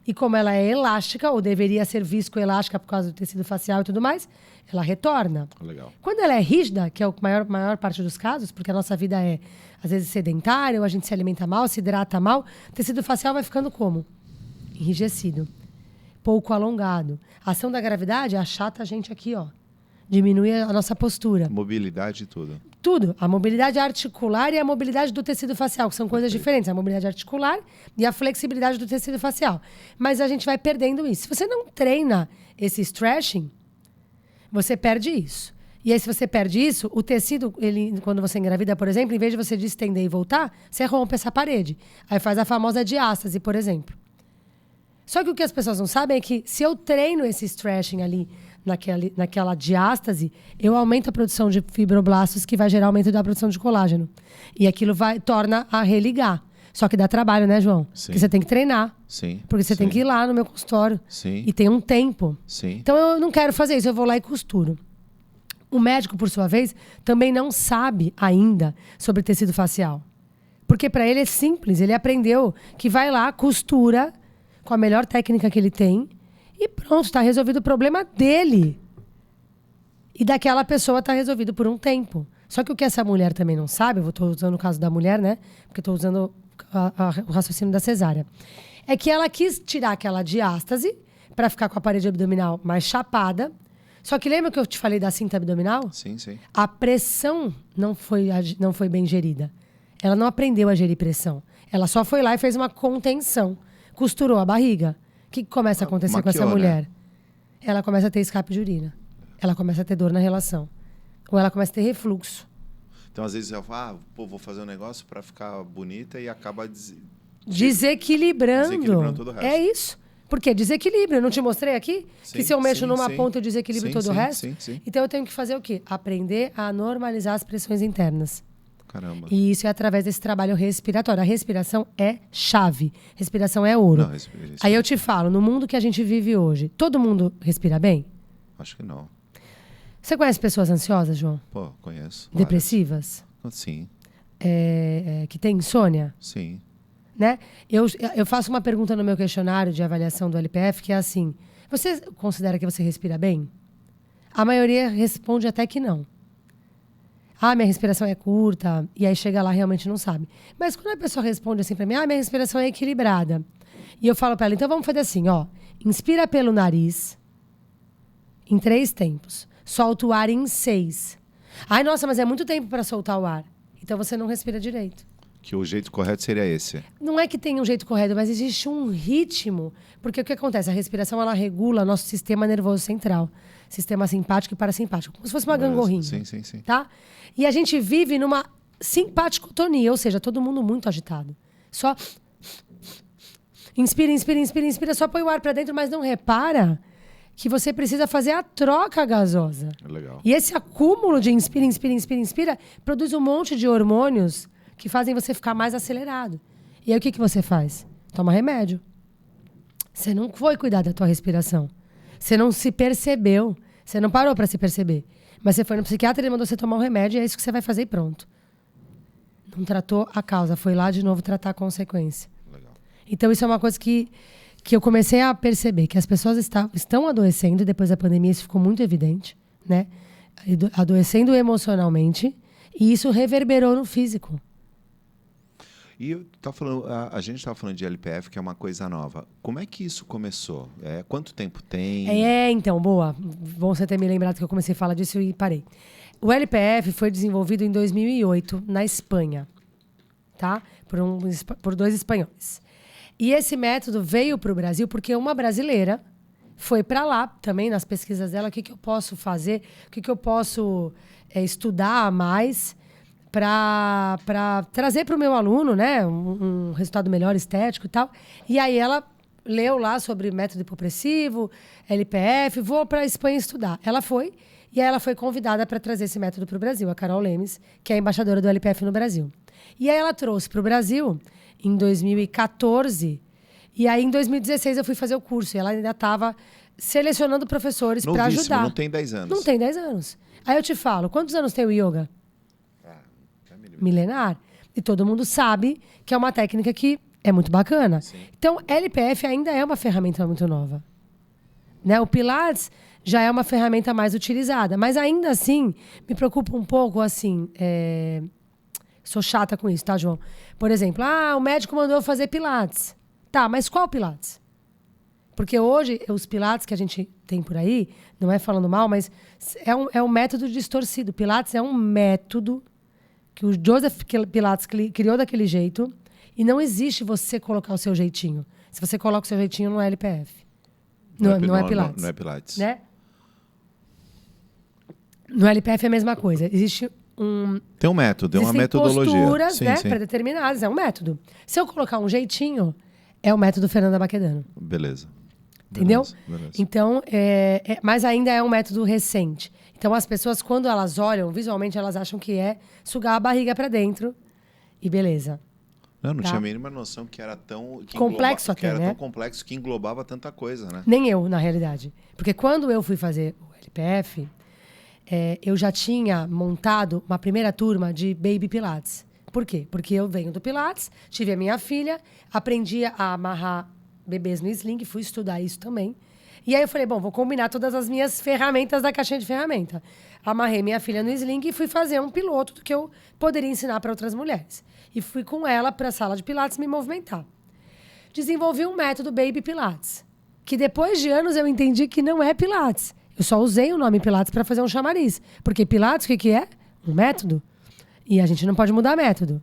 B: e como ela é elástica, ou deveria ser viscoelástica por causa do tecido facial e tudo mais, ela retorna.
A: Legal.
B: Quando ela é rígida, que é a maior parte dos casos, porque a nossa vida é, às vezes, sedentária, ou a gente se alimenta mal, se hidrata mal, o tecido facial vai ficando como? Enrijecido. Pouco alongado. A ação da gravidade achata a gente aqui, ó. Diminui a nossa postura.
A: Mobilidade e tudo.
B: Tudo. A mobilidade articular e a mobilidade do tecido facial, que são coisas diferentes. A mobilidade articular e a flexibilidade do tecido facial. Mas a gente vai perdendo isso. Se você não treina esse stretching, você perde isso. E aí, se você perde isso, o tecido, quando você engravida, por exemplo, em vez de você distender e voltar, você rompe essa parede. Aí faz a famosa diástase, por exemplo. Só que o que as pessoas não sabem é que se eu treino esse stretching ali, naquela diástase, eu aumento a produção de fibroblastos, que vai gerar aumento da produção de colágeno. E aquilo torna a religar. Só que dá trabalho, né, João?
A: Sim.
B: Porque você tem que treinar.
A: Sim.
B: Porque você tem que ir lá no meu consultório.
A: Sim.
B: E tem um tempo.
A: Sim.
B: Então, eu não quero fazer isso. Eu vou lá e costuro. O médico, por sua vez, também não sabe ainda sobre tecido facial. Porque para ele é simples. Ele aprendeu que vai lá, costura com a melhor técnica que ele tem e pronto, está resolvido o problema dele. E daquela pessoa está resolvido por um tempo. Só que o que essa mulher também não sabe, eu estou usando o caso da mulher, né? Porque estou usando o raciocínio da cesárea. É que ela quis tirar aquela diástase para ficar com a parede abdominal mais chapada. Só que lembra que eu te falei da cinta abdominal?
A: Sim, sim.
B: A pressão não foi bem gerida. Ela não aprendeu a gerir pressão. Ela só foi lá e fez uma contenção. Costurou a barriga. O que começa a acontecer com essa mulher? Né? Ela começa a ter escape de urina. Ela começa a ter dor na relação. Ou ela começa a ter refluxo.
A: Então, às vezes, ela fala, vou fazer um negócio para ficar bonita e acaba
B: desequilibrando
A: todo o resto.
B: É isso. Por quê? Desequilíbrio. Eu não te mostrei aqui?
A: Sim,
B: que se eu mexo numa
A: sim.
B: ponta, eu desequilibro todo o resto?
A: Sim.
B: Então, eu tenho que fazer o quê? Aprender a normalizar as pressões internas.
A: Caramba.
B: E isso é através desse trabalho respiratório. A respiração é chave. Respiração é ouro.
A: Não,
B: Aí eu te falo, no mundo que a gente vive hoje, todo mundo respira bem?
A: Acho que não.
B: Você conhece pessoas ansiosas, João?
A: Pô, conheço.
B: Depressivas?
A: Sim.
B: Que tem insônia?
A: Sim.
B: Né? Eu faço uma pergunta no meu questionário de avaliação do LPF, que é assim: você considera que você respira bem? A maioria responde até que não. Minha respiração é curta, e aí chega lá realmente não sabe. Mas quando a pessoa responde assim para mim, minha respiração é equilibrada. E eu falo para ela, então vamos fazer assim, ó. Inspira pelo nariz em 3 tempos. Solta o ar em 6. Nossa, mas é muito tempo para soltar o ar. Então você não respira direito.
A: Que o jeito correto seria esse.
B: Não é que tem um jeito correto, mas existe um ritmo. Porque o que acontece? A respiração, ela regula nosso sistema nervoso central. Sistema simpático e parasimpático. Como se fosse uma gangorrinha.
A: Sim.
B: Tá? E a gente vive numa simpaticotonia, ou seja, todo mundo muito agitado. Só inspira, só põe o ar para dentro, mas não repara que você precisa fazer a troca gasosa.
A: Legal.
B: E esse acúmulo de inspira, produz um monte de hormônios que fazem você ficar mais acelerado. E aí o que você faz? Toma remédio. Você não foi cuidar da tua respiração. Você não se percebeu. Você não parou para se perceber. Mas você foi no psiquiatra, ele mandou você tomar um remédio e é isso que você vai fazer e pronto. Não tratou a causa. Foi lá de novo tratar a consequência.
A: Legal.
B: Então isso é uma coisa que eu comecei a perceber. Que as pessoas estão adoecendo. Depois da pandemia isso ficou muito evidente. Né? Adoecendo emocionalmente. E isso reverberou no físico.
A: E tá falando, a gente estava falando de LPF, que é uma coisa nova. Como é que isso começou? Quanto tempo tem?
B: Então, boa. Bom você ter me lembrado que eu comecei a falar disso e parei. O LPF foi desenvolvido em 2008 na Espanha, tá? Por 2 espanhóis. E esse método veio para o Brasil porque uma brasileira foi para lá também, nas pesquisas dela, o que eu posso fazer, o que eu posso estudar mais para trazer para o meu aluno, né, um resultado melhor estético e tal. E aí ela leu lá sobre método hipopressivo, LPF, vou para a Espanha estudar. Ela foi, e aí ela foi convidada para trazer esse método para o Brasil, a Carol Lemes, que é a embaixadora do LPF no Brasil. E aí ela trouxe para o Brasil em 2014, e aí em 2016 eu fui fazer o curso, e ela ainda estava selecionando professores para ajudar.
A: Não tem 10 anos.
B: Não tem 10 anos. Aí eu te falo, quantos anos tem o yoga? Milenar. E todo mundo sabe que é uma técnica que é muito bacana.
A: Sim.
B: Então, LPF ainda é uma ferramenta muito nova. Né? O Pilates já é uma ferramenta mais utilizada. Mas ainda assim, me preocupa um pouco, assim... Sou chata com isso, tá, João? Por exemplo, o médico mandou eu fazer Pilates. Tá, mas qual Pilates? Porque hoje, os Pilates que a gente tem por aí, não é falando mal, mas é um método distorcido. Pilates é um método que o Joseph Pilates criou daquele jeito, e não existe você colocar o seu jeitinho. Se você coloca o seu jeitinho, não é LPF. Não é Pilates.
A: Não é Pilates.
B: Né? No LPF é a mesma coisa. Existe
A: tem um método, é uma metodologia.
B: Posturas, né, pré-determinadas, é um método. Se eu colocar um jeitinho, é o método Fernanda Baquedano.
A: Beleza.
B: Entendeu?
A: Beleza.
B: Então, mas ainda é um método recente. Então, as pessoas, quando elas olham, visualmente, elas acham que é sugar a barriga para dentro e beleza.
A: Não tinha a mínima noção que era tão...
B: complexo até,
A: que era
B: né?
A: tão complexo que englobava tanta coisa, né?
B: Nem eu, na realidade. Porque quando eu fui fazer o LPF, eu já tinha montado uma primeira turma de Baby Pilates. Por quê? Porque eu venho do Pilates, tive a minha filha, aprendi a amarrar bebês no sling, fui estudar isso também. E aí eu falei, bom, vou combinar todas as minhas ferramentas da caixinha de ferramenta. Amarrei minha filha no sling e fui fazer um piloto do que eu poderia ensinar para outras mulheres. E fui com ela para a sala de Pilates me movimentar. Desenvolvi um método Baby Pilates, que depois de anos eu entendi que não é Pilates. Eu só usei o nome Pilates para fazer um chamariz. Porque Pilates, o que é? Um método. E a gente não pode mudar método.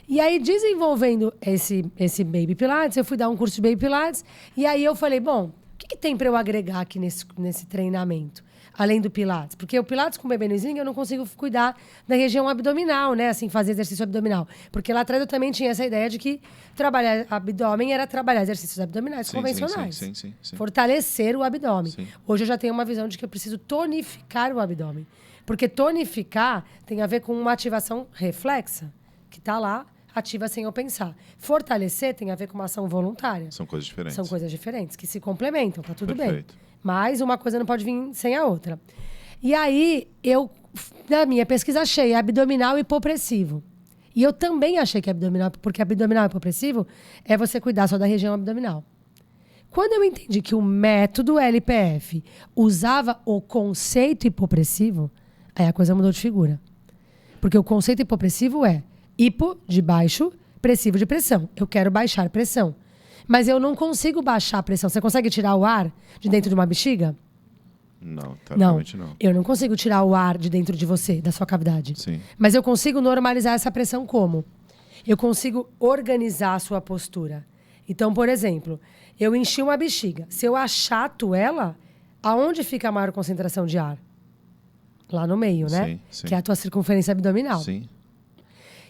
B: E aí, desenvolvendo esse Baby Pilates, eu fui dar um curso de Baby Pilates. E aí eu falei, bom, o que tem para eu agregar aqui nesse treinamento? Além do Pilates. Porque o Pilates com o bebê no sling, eu não consigo cuidar da região abdominal, né? Assim, fazer exercício abdominal. Porque lá atrás eu também tinha essa ideia de que trabalhar abdômen era trabalhar exercícios abdominais convencionais.
A: Sim.
B: Fortalecer o abdômen.
A: Sim.
B: Hoje eu já tenho uma visão de que eu preciso tonificar o abdômen. Porque tonificar tem a ver com uma ativação reflexa, que está lá, ativa sem eu pensar. Fortalecer tem a ver com uma ação voluntária.
A: São coisas diferentes.
B: São coisas diferentes, que se complementam, tá tudo
A: Perfeito.
B: bem. Mas uma coisa não pode vir sem a outra. E aí, eu, na minha pesquisa, achei abdominal hipopressivo. E eu também achei que abdominal, porque abdominal hipopressivo é você cuidar só da região abdominal. Quando eu entendi que o método LPF usava o conceito hipopressivo, aí a coisa mudou de figura. Porque o conceito hipopressivo é hipo, de baixo, pressivo, de pressão. Eu quero baixar pressão. Mas eu não consigo baixar a pressão. Você consegue tirar o ar de dentro de uma bexiga?
A: Não, teoricamente não.
B: Eu não consigo tirar o ar de dentro de você, da sua cavidade.
A: Sim.
B: Mas eu consigo normalizar essa pressão como? Eu consigo organizar a sua postura. Então, por exemplo, eu enchi uma bexiga. Se eu achato ela, aonde fica a maior concentração de ar? Lá no meio, né?
A: Sim.
B: Que é a tua circunferência abdominal.
A: Sim.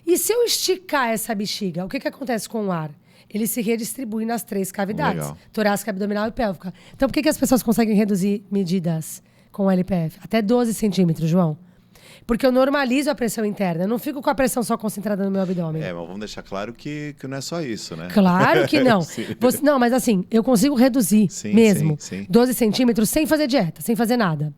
B: E se eu esticar essa bexiga, o que acontece com o ar? Ele se redistribui nas 3 cavidades.
A: Legal.
B: Torácica, abdominal e pélvica. Então, por que as pessoas conseguem reduzir medidas com o LPF? Até 12 centímetros, João. Porque eu normalizo a pressão interna. Eu não fico com a pressão só concentrada no meu abdômen.
A: Mas vamos deixar claro que não é só isso, né?
B: Claro que não. Não, mas assim, eu consigo reduzir mesmo.
A: Sim.
B: 12 centímetros sem fazer dieta, sem fazer nada.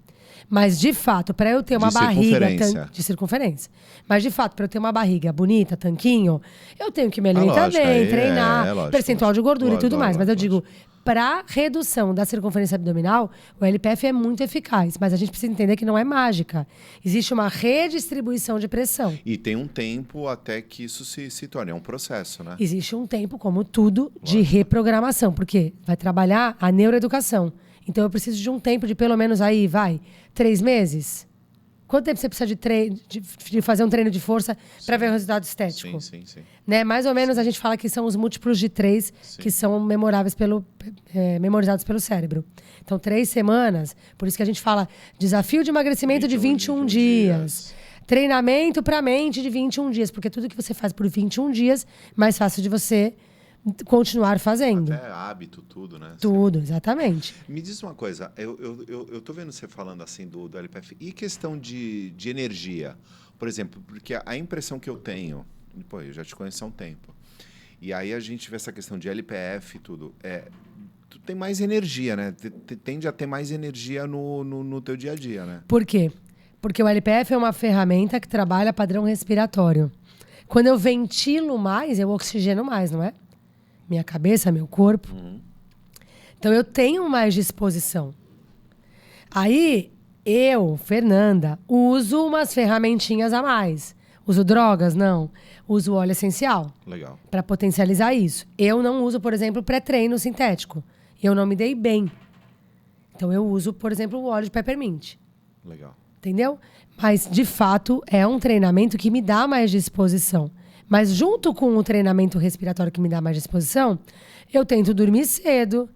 B: Mas, de fato, para eu ter uma barriga de circunferência. Mas, de fato, para eu ter uma barriga bonita, tanquinho, eu tenho que me alimentar bem, treinar, percentual de gordura e tudo mais. Mas eu digo, para redução da circunferência abdominal, o LPF é muito eficaz, mas a gente precisa entender que não é mágica. Existe uma redistribuição de pressão.
A: E tem um tempo até que isso se torne, é um processo, né?
B: Existe um tempo, como tudo, de reprogramação, porque vai trabalhar a neuroeducação. Então eu preciso de um tempo de pelo menos 3 meses. Quanto tempo você precisa de fazer um treino de força para ver o resultado estético?
A: Sim.
B: Né? Mais ou menos a gente fala que são os múltiplos de 3 que são memorizados pelo cérebro. Então, 3 semanas, por isso que a gente fala desafio de emagrecimento de 21 dias. Treinamento para a mente de 21 dias, porque tudo que você faz por 21 dias, mais fácil de você continuar fazendo.
A: Até hábito, tudo, né?
B: Tudo, exatamente.
A: Me diz uma coisa, eu tô vendo você falando assim do LPF, e questão de energia? Por exemplo, porque a impressão que eu tenho, pô, eu já te conheço há um tempo, e aí a gente vê essa questão de LPF e tudo, tu tem mais energia, né? Tende a ter mais energia no teu dia a dia, né?
B: Por quê? Porque o LPF é uma ferramenta que trabalha padrão respiratório. Quando eu ventilo mais, eu oxigeno mais, não é? Minha cabeça, meu corpo. Então, eu tenho mais disposição. Aí, eu, Fernanda, uso umas ferramentinhas a mais. Uso drogas? Não. Uso óleo essencial.
A: Legal.
B: Para potencializar isso. Eu não uso, por exemplo, pré-treino sintético. Eu não me dei bem. Então, eu uso, por exemplo, o óleo de peppermint.
A: Legal.
B: Entendeu? Mas, de fato, é um treinamento que me dá mais disposição. Mas junto com o treinamento respiratório que me dá mais disposição, eu tento dormir cedo,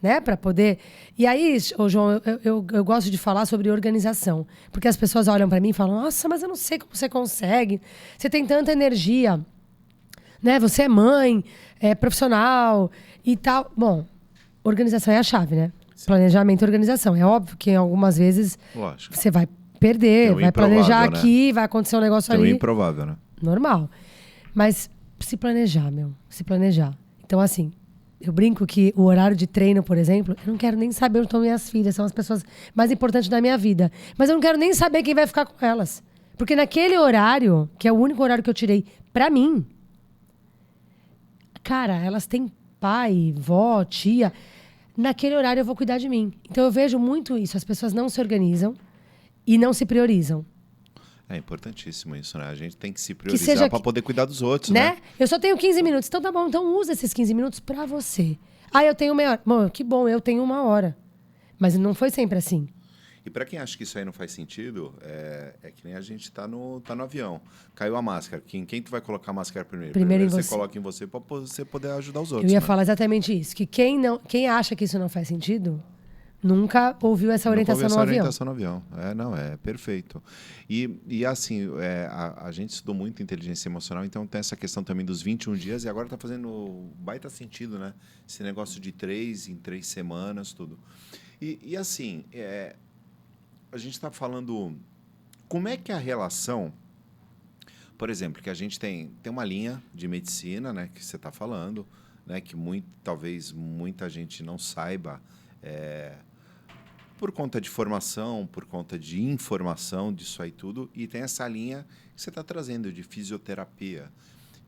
B: né? Para poder... E aí, João, eu gosto de falar sobre organização. Porque as pessoas olham para mim e falam, nossa, mas eu não sei como você consegue. Você tem tanta energia, né? Você é mãe, é profissional e tal. Bom, organização é a chave, né? Sim. Planejamento e organização. É óbvio que algumas vezes você vai perder, vai planejar aqui, vai acontecer um negócio ali.
A: É improvável, né?
B: Normal. Mas se planejar, se planejar. Então, assim, eu brinco que o horário de treino, por exemplo, eu não quero nem saber onde estão minhas filhas, são as pessoas mais importantes da minha vida. Mas eu não quero nem saber quem vai ficar com elas. Porque naquele horário, que é o único horário que eu tirei pra mim, cara, elas têm pai, vó, tia. Naquele horário eu vou cuidar de mim. Então eu vejo muito isso. As pessoas não se organizam e não se priorizam.
A: É importantíssimo isso, né? A gente tem que se priorizar para poder cuidar dos outros, né?
B: Eu só tenho 15 minutos. Então tá bom, então usa esses 15 minutos para você. Eu tenho meia hora. Bom, que bom, eu tenho 1 hora. Mas não foi sempre assim.
A: E para quem acha que isso aí não faz sentido, é que nem a gente tá no avião. Caiu a máscara. Quem tu vai colocar a máscara primeiro? Primeiro você coloca em você para você poder ajudar os outros.
B: Eu ia falar exatamente isso. Que quem acha que isso não faz sentido... Nunca ouviu essa orientação no avião.
A: Orientação no avião. É perfeito. E assim, a gente estudou muito inteligência emocional, então tem essa questão também dos 21 dias, e agora está fazendo baita sentido, né? Esse negócio de 3 em 3 semanas, tudo. E assim, a gente está falando... Como é que é a relação... Por exemplo, que a gente tem uma linha de medicina, né, que você está falando, né, que talvez muita gente não saiba... por conta de formação, por conta de informação disso aí tudo, e tem essa linha que você está trazendo de fisioterapia,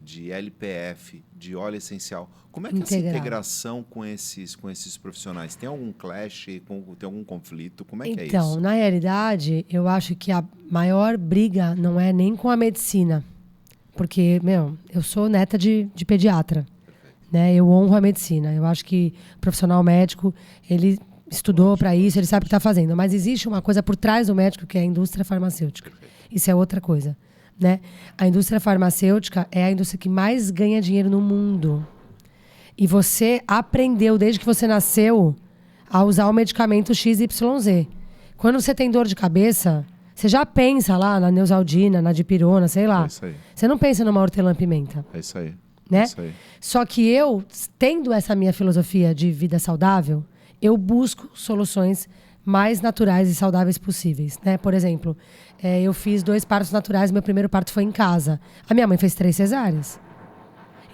A: de LPF, de óleo essencial. Como é que é essa integração com esses profissionais? Tem algum clash? Tem algum conflito? Como é que é isso?
B: Então, na realidade, eu acho que a maior briga não é nem com a medicina, porque, eu sou neta de pediatra, né? Eu honro a medicina. Eu acho que o profissional médico, ele... estudou para isso, ele sabe o que está fazendo. Mas existe uma coisa por trás do médico, que é a indústria farmacêutica. Isso é outra coisa, né? A indústria farmacêutica é a indústria que mais ganha dinheiro no mundo. E você aprendeu, desde que você nasceu, a usar o medicamento XYZ. Quando você tem dor de cabeça, você já pensa lá na Neosaldina, na dipirona, sei lá.
A: É isso aí.
B: Você não pensa numa hortelã-pimenta.
A: É isso aí.
B: Né?
A: É isso aí.
B: Só que eu, tendo essa minha filosofia de vida saudável... eu busco soluções mais naturais e saudáveis possíveis, né? Por exemplo, eu fiz 2 partos naturais, meu primeiro parto foi em casa. A minha mãe fez 3 cesáreas.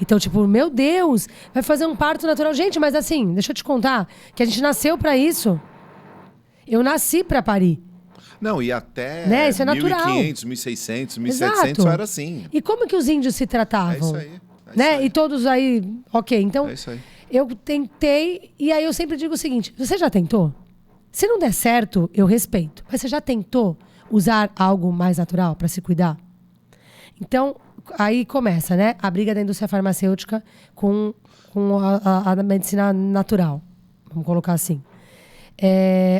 B: Então, meu Deus, vai fazer um parto natural. Gente, mas assim, deixa eu te contar, que a gente nasceu para isso. Eu nasci para parir.
A: Não, e até
B: né? Isso é
A: 1500, 1600, 1700 era assim.
B: E como que os índios se tratavam?
A: É isso aí.
B: Né? E todos aí, ok, então...
A: É isso aí.
B: Eu tentei, e aí eu sempre digo o seguinte, você já tentou? Se não der certo, eu respeito. Mas você já tentou usar algo mais natural para se cuidar? Então, aí começa, né? A briga da indústria farmacêutica com a medicina natural. Vamos colocar assim.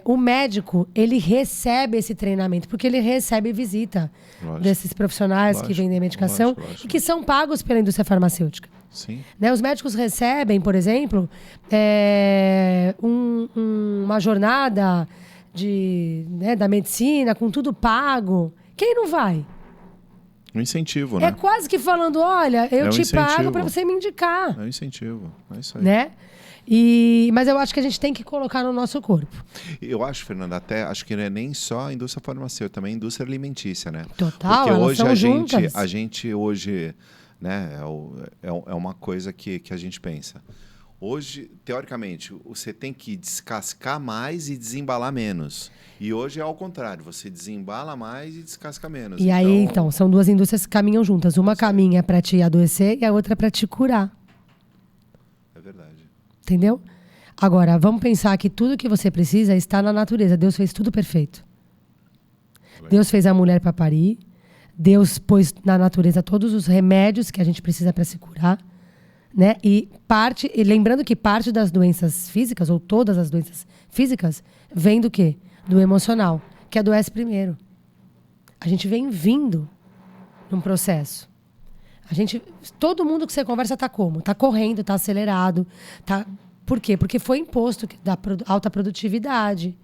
B: O médico, ele recebe esse treinamento, porque ele recebe visita desses profissionais que vendem medicação e que são pagos pela indústria farmacêutica.
A: Sim.
B: Né? Os médicos recebem, por exemplo, uma jornada da medicina com tudo pago. Quem não vai?
A: Um incentivo, né?
B: É quase que falando, olha, eu te pago para você me indicar.
A: É um incentivo, é isso aí.
B: Né? Mas eu acho que a gente tem que colocar no nosso corpo.
A: Eu acho, Fernanda, acho que não é nem só a indústria farmacêutica, também a indústria alimentícia, né?
B: Total,
A: porque
B: elas
A: hoje
B: são juntas.
A: a gente hoje, né, é uma coisa que a gente pensa. Hoje, teoricamente, você tem que descascar mais e desembalar menos. E hoje é ao contrário, você desembala mais e descasca menos.
B: E aí, então, são duas indústrias que caminham juntas. Uma caminha para te adoecer e a outra para te curar.
A: É verdade.
B: Entendeu? Agora, vamos pensar que tudo que você precisa está na natureza. Deus fez tudo perfeito. Deus fez a mulher para parir. Deus pôs na natureza todos os remédios que a gente precisa para se curar. Né? E lembrando que parte das doenças físicas, ou todas as doenças físicas, vem do quê? Do emocional, que adoece primeiro. A gente vem vindo num processo. Todo mundo que você conversa está como? Está correndo, está acelerado. Por quê? Porque foi imposto da alta produtividade.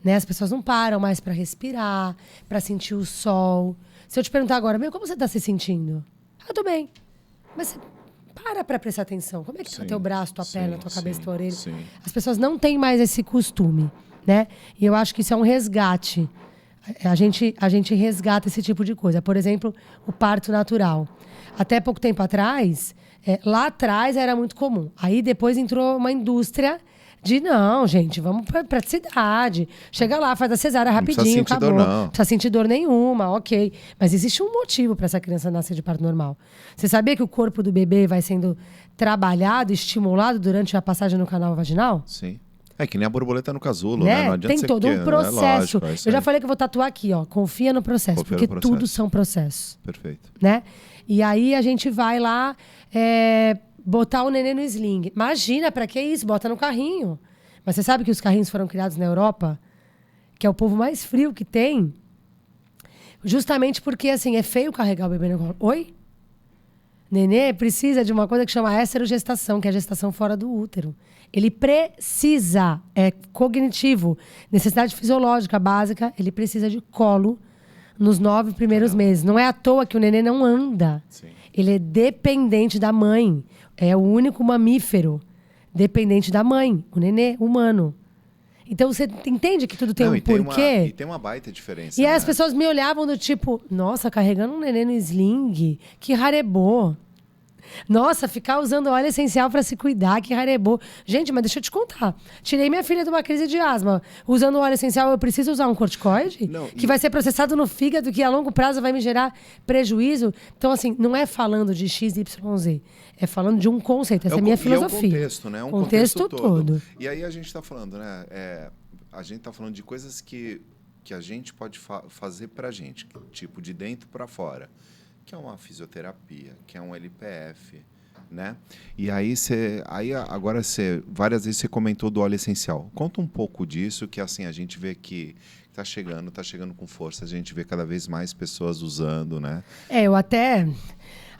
B: Né? As pessoas não param mais para respirar, para sentir o sol. Se eu te perguntar agora, como você está se sentindo? Eu estou bem. Mas você para prestar atenção. Como é que está o teu braço, tua perna, tua cabeça, tua orelha?
A: Sim.
B: As pessoas não têm mais esse costume. Né? E eu acho que isso é um resgate. A gente resgata esse tipo de coisa. Por exemplo, o parto natural. Até pouco tempo atrás, lá atrás era muito comum. Aí depois entrou uma indústria de, não, gente, vamos para praticidade. Chega lá, faz a cesárea rapidinho, acabou. Não precisa sentir dor nenhuma, ok. Mas existe um motivo para essa criança nascer de parto normal. Você sabia que o corpo do bebê vai sendo trabalhado, estimulado durante a passagem no canal vaginal?
A: Sim. É que nem a borboleta no casulo, né? Não adianta
B: Tem todo um processo.
A: Lógico,
B: eu já falei que eu vou tatuar aqui, ó. Confia no processo, porque tudo são processos.
A: Perfeito.
B: Né? E aí a gente vai lá botar o neném no sling. Imagina, pra que isso? Bota no carrinho. Mas você sabe que os carrinhos foram criados na Europa? Que é o povo mais frio que tem. Justamente porque, assim, é feio carregar o bebê no colo. Oi? Nenê precisa de uma coisa que chama esterogestação, que é a gestação fora do útero. Ele precisa, é cognitivo, necessidade fisiológica básica, ele precisa de colo nos 9 primeiros meses. Não é à toa que o nenê não anda. Sim. Ele é dependente da mãe. É o único mamífero dependente da mãe, o nenê humano. Então você entende que tudo tem um porquê?
A: E tem uma baita diferença.
B: E aí as pessoas me olhavam do tipo, nossa, carregando um nenê no sling, que rarebô. Nossa, ficar usando óleo essencial para se cuidar, que rarebô. Gente, mas deixa eu te contar. Tirei minha filha de uma crise de asma. Usando óleo essencial, eu preciso usar um corticoide? Não, que vai ser processado no fígado, que a longo prazo vai me gerar prejuízo. Então, assim, não é falando de XYZ. É falando de um conceito. Essa é a minha filosofia.
A: É um contexto, né? Um
B: contexto todo.
A: E aí a gente está falando, né? A gente está falando de coisas que a gente pode fazer para a gente. Tipo, de dentro para fora. Que é uma fisioterapia, que é um LPF, né? E aí agora várias vezes você comentou do óleo essencial. Conta um pouco disso, que assim a gente vê que está chegando com força, a gente vê cada vez mais pessoas usando, né?
B: Eu até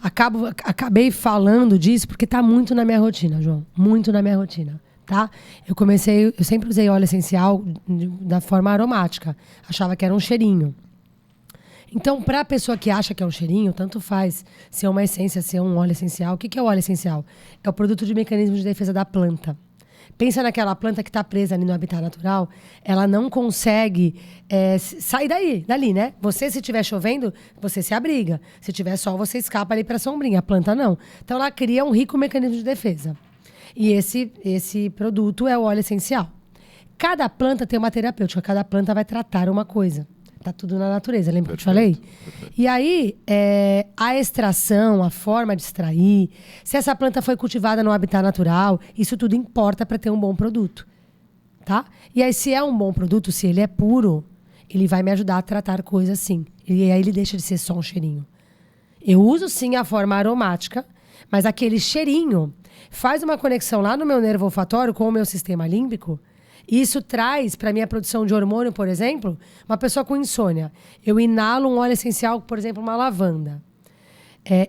B: acabei falando disso porque está muito na minha rotina, João, muito na minha rotina. Tá? Eu sempre usei óleo essencial da forma aromática, achava que era um cheirinho. Então, para a pessoa que acha que é um cheirinho, tanto faz se é uma essência, se é um óleo essencial. O que é o óleo essencial? É o produto de mecanismo de defesa da planta. Pensa naquela planta que está presa ali no habitat natural, ela não consegue sair dali, né? Você, se estiver chovendo, você se abriga. Se tiver sol, você escapa ali para a sombrinha. A planta não. Então, ela cria um rico mecanismo de defesa. E esse produto é o óleo essencial. Cada planta tem uma terapêutica, cada planta vai tratar uma coisa. Tá tudo na natureza, lembra que eu te falei?
A: Perfeito.
B: E aí, a extração, a forma de extrair, se essa planta foi cultivada no habitat natural, isso tudo importa para ter um bom produto, tá? E aí, se é um bom produto, se ele é puro, ele vai me ajudar a tratar coisas assim. E aí ele deixa de ser só um cheirinho. Eu uso sim a forma aromática, mas aquele cheirinho faz uma conexão lá no meu nervo olfatório com o meu sistema límbico. E isso traz para a minha produção de hormônio, por exemplo, uma pessoa com insônia. Eu inalo um óleo essencial, por exemplo, uma lavanda.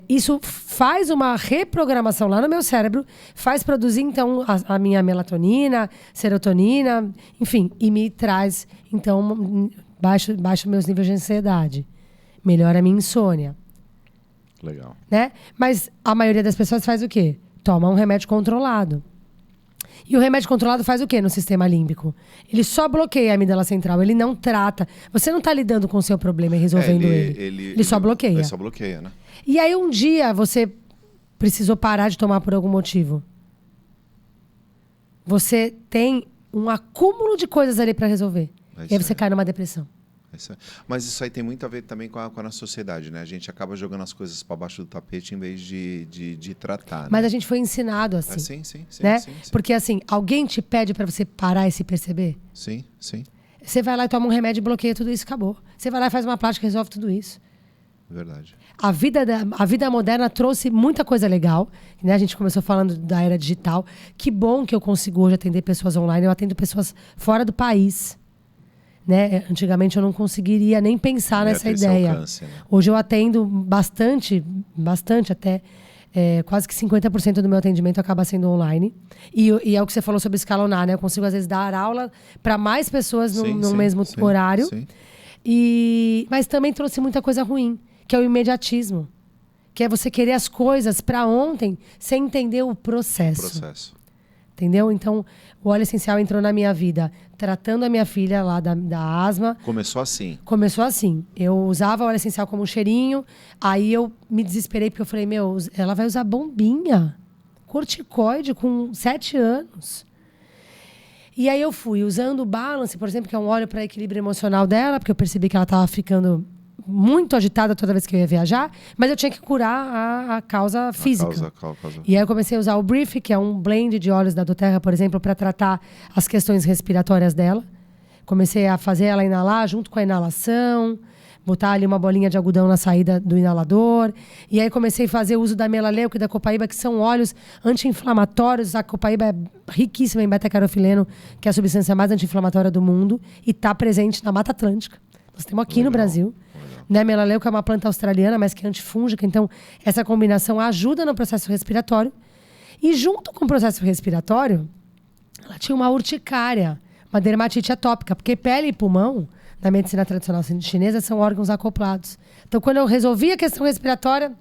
B: Isso faz uma reprogramação lá no meu cérebro, faz produzir, então, a minha melatonina, serotonina, enfim, e me traz, então, baixa meus níveis de ansiedade. Melhora a minha insônia.
A: Legal.
B: Né? Mas a maioria das pessoas faz o quê? Toma um remédio controlado. E o remédio controlado faz o quê no sistema límbico? Ele só bloqueia a amígdala central, ele não trata. Você não está lidando com o seu problema e resolvendo ele só bloqueia.
A: Ele só bloqueia, né?
B: E aí um dia você precisou parar de tomar por algum motivo. Você tem um acúmulo de coisas ali para resolver. E aí você cai numa depressão.
A: Mas isso aí tem muito a ver também com a nossa sociedade, né? A gente acaba jogando as coisas para baixo do tapete em vez de tratar.
B: Mas
A: né?
B: a gente foi ensinado assim.
A: Sim,
B: né?
A: sim.
B: Porque assim, alguém te pede para você parar e se perceber?
A: Sim.
B: Você vai lá e toma um remédio e bloqueia tudo isso, acabou. Você vai lá e faz uma plástica e resolve tudo isso.
A: Verdade.
B: A vida moderna trouxe muita coisa legal. Né? A gente começou falando da era digital. Que bom que eu consigo hoje atender pessoas online. Eu atendo pessoas fora do país. Né? Antigamente eu não conseguiria nem pensar nessa ideia.
A: Alcance, né?
B: Hoje eu atendo bastante até. Quase que 50% do meu atendimento acaba sendo online. E é o que você falou sobre escalonar, né? Eu consigo, às vezes, dar aula para mais pessoas no mesmo horário.
A: Sim.
B: Mas também trouxe muita coisa ruim, que é o imediatismo. Que é você querer as coisas para ontem sem entender o processo. Entendeu? Então, o óleo essencial entrou na minha vida tratando a minha filha lá da asma.
A: Começou assim?
B: Começou assim. Eu usava óleo essencial como um cheirinho, aí eu me desesperei porque eu falei, ela vai usar bombinha, corticoide com 7 anos. E aí eu fui usando o Balance, por exemplo, que é um óleo para equilíbrio emocional dela, porque eu percebi que ela estava ficando muito agitada toda vez que eu ia viajar, mas eu tinha que curar a causa física. E aí eu comecei a usar o Brief, que é um blend de óleos da doTERRA, por exemplo, para tratar as questões respiratórias dela. Comecei a fazer ela inalar junto com a inalação, botar ali uma bolinha de algodão na saída do inalador. E aí comecei a fazer o uso da melaleuca e da copaíba, que são óleos anti-inflamatórios. A copaíba é riquíssima em beta-carofileno, que é a substância mais anti-inflamatória do mundo, e está presente na Mata Atlântica. Nós temos aqui no Brasil. Né? Melaleuca é uma planta australiana, mas que é antifúngica. Então, essa combinação ajuda no processo respiratório. E junto com o processo respiratório, ela tinha uma urticária, uma dermatite atópica. Porque pele e pulmão, na medicina tradicional chinesa, são órgãos acoplados. Então, quando eu resolvia a questão respiratória,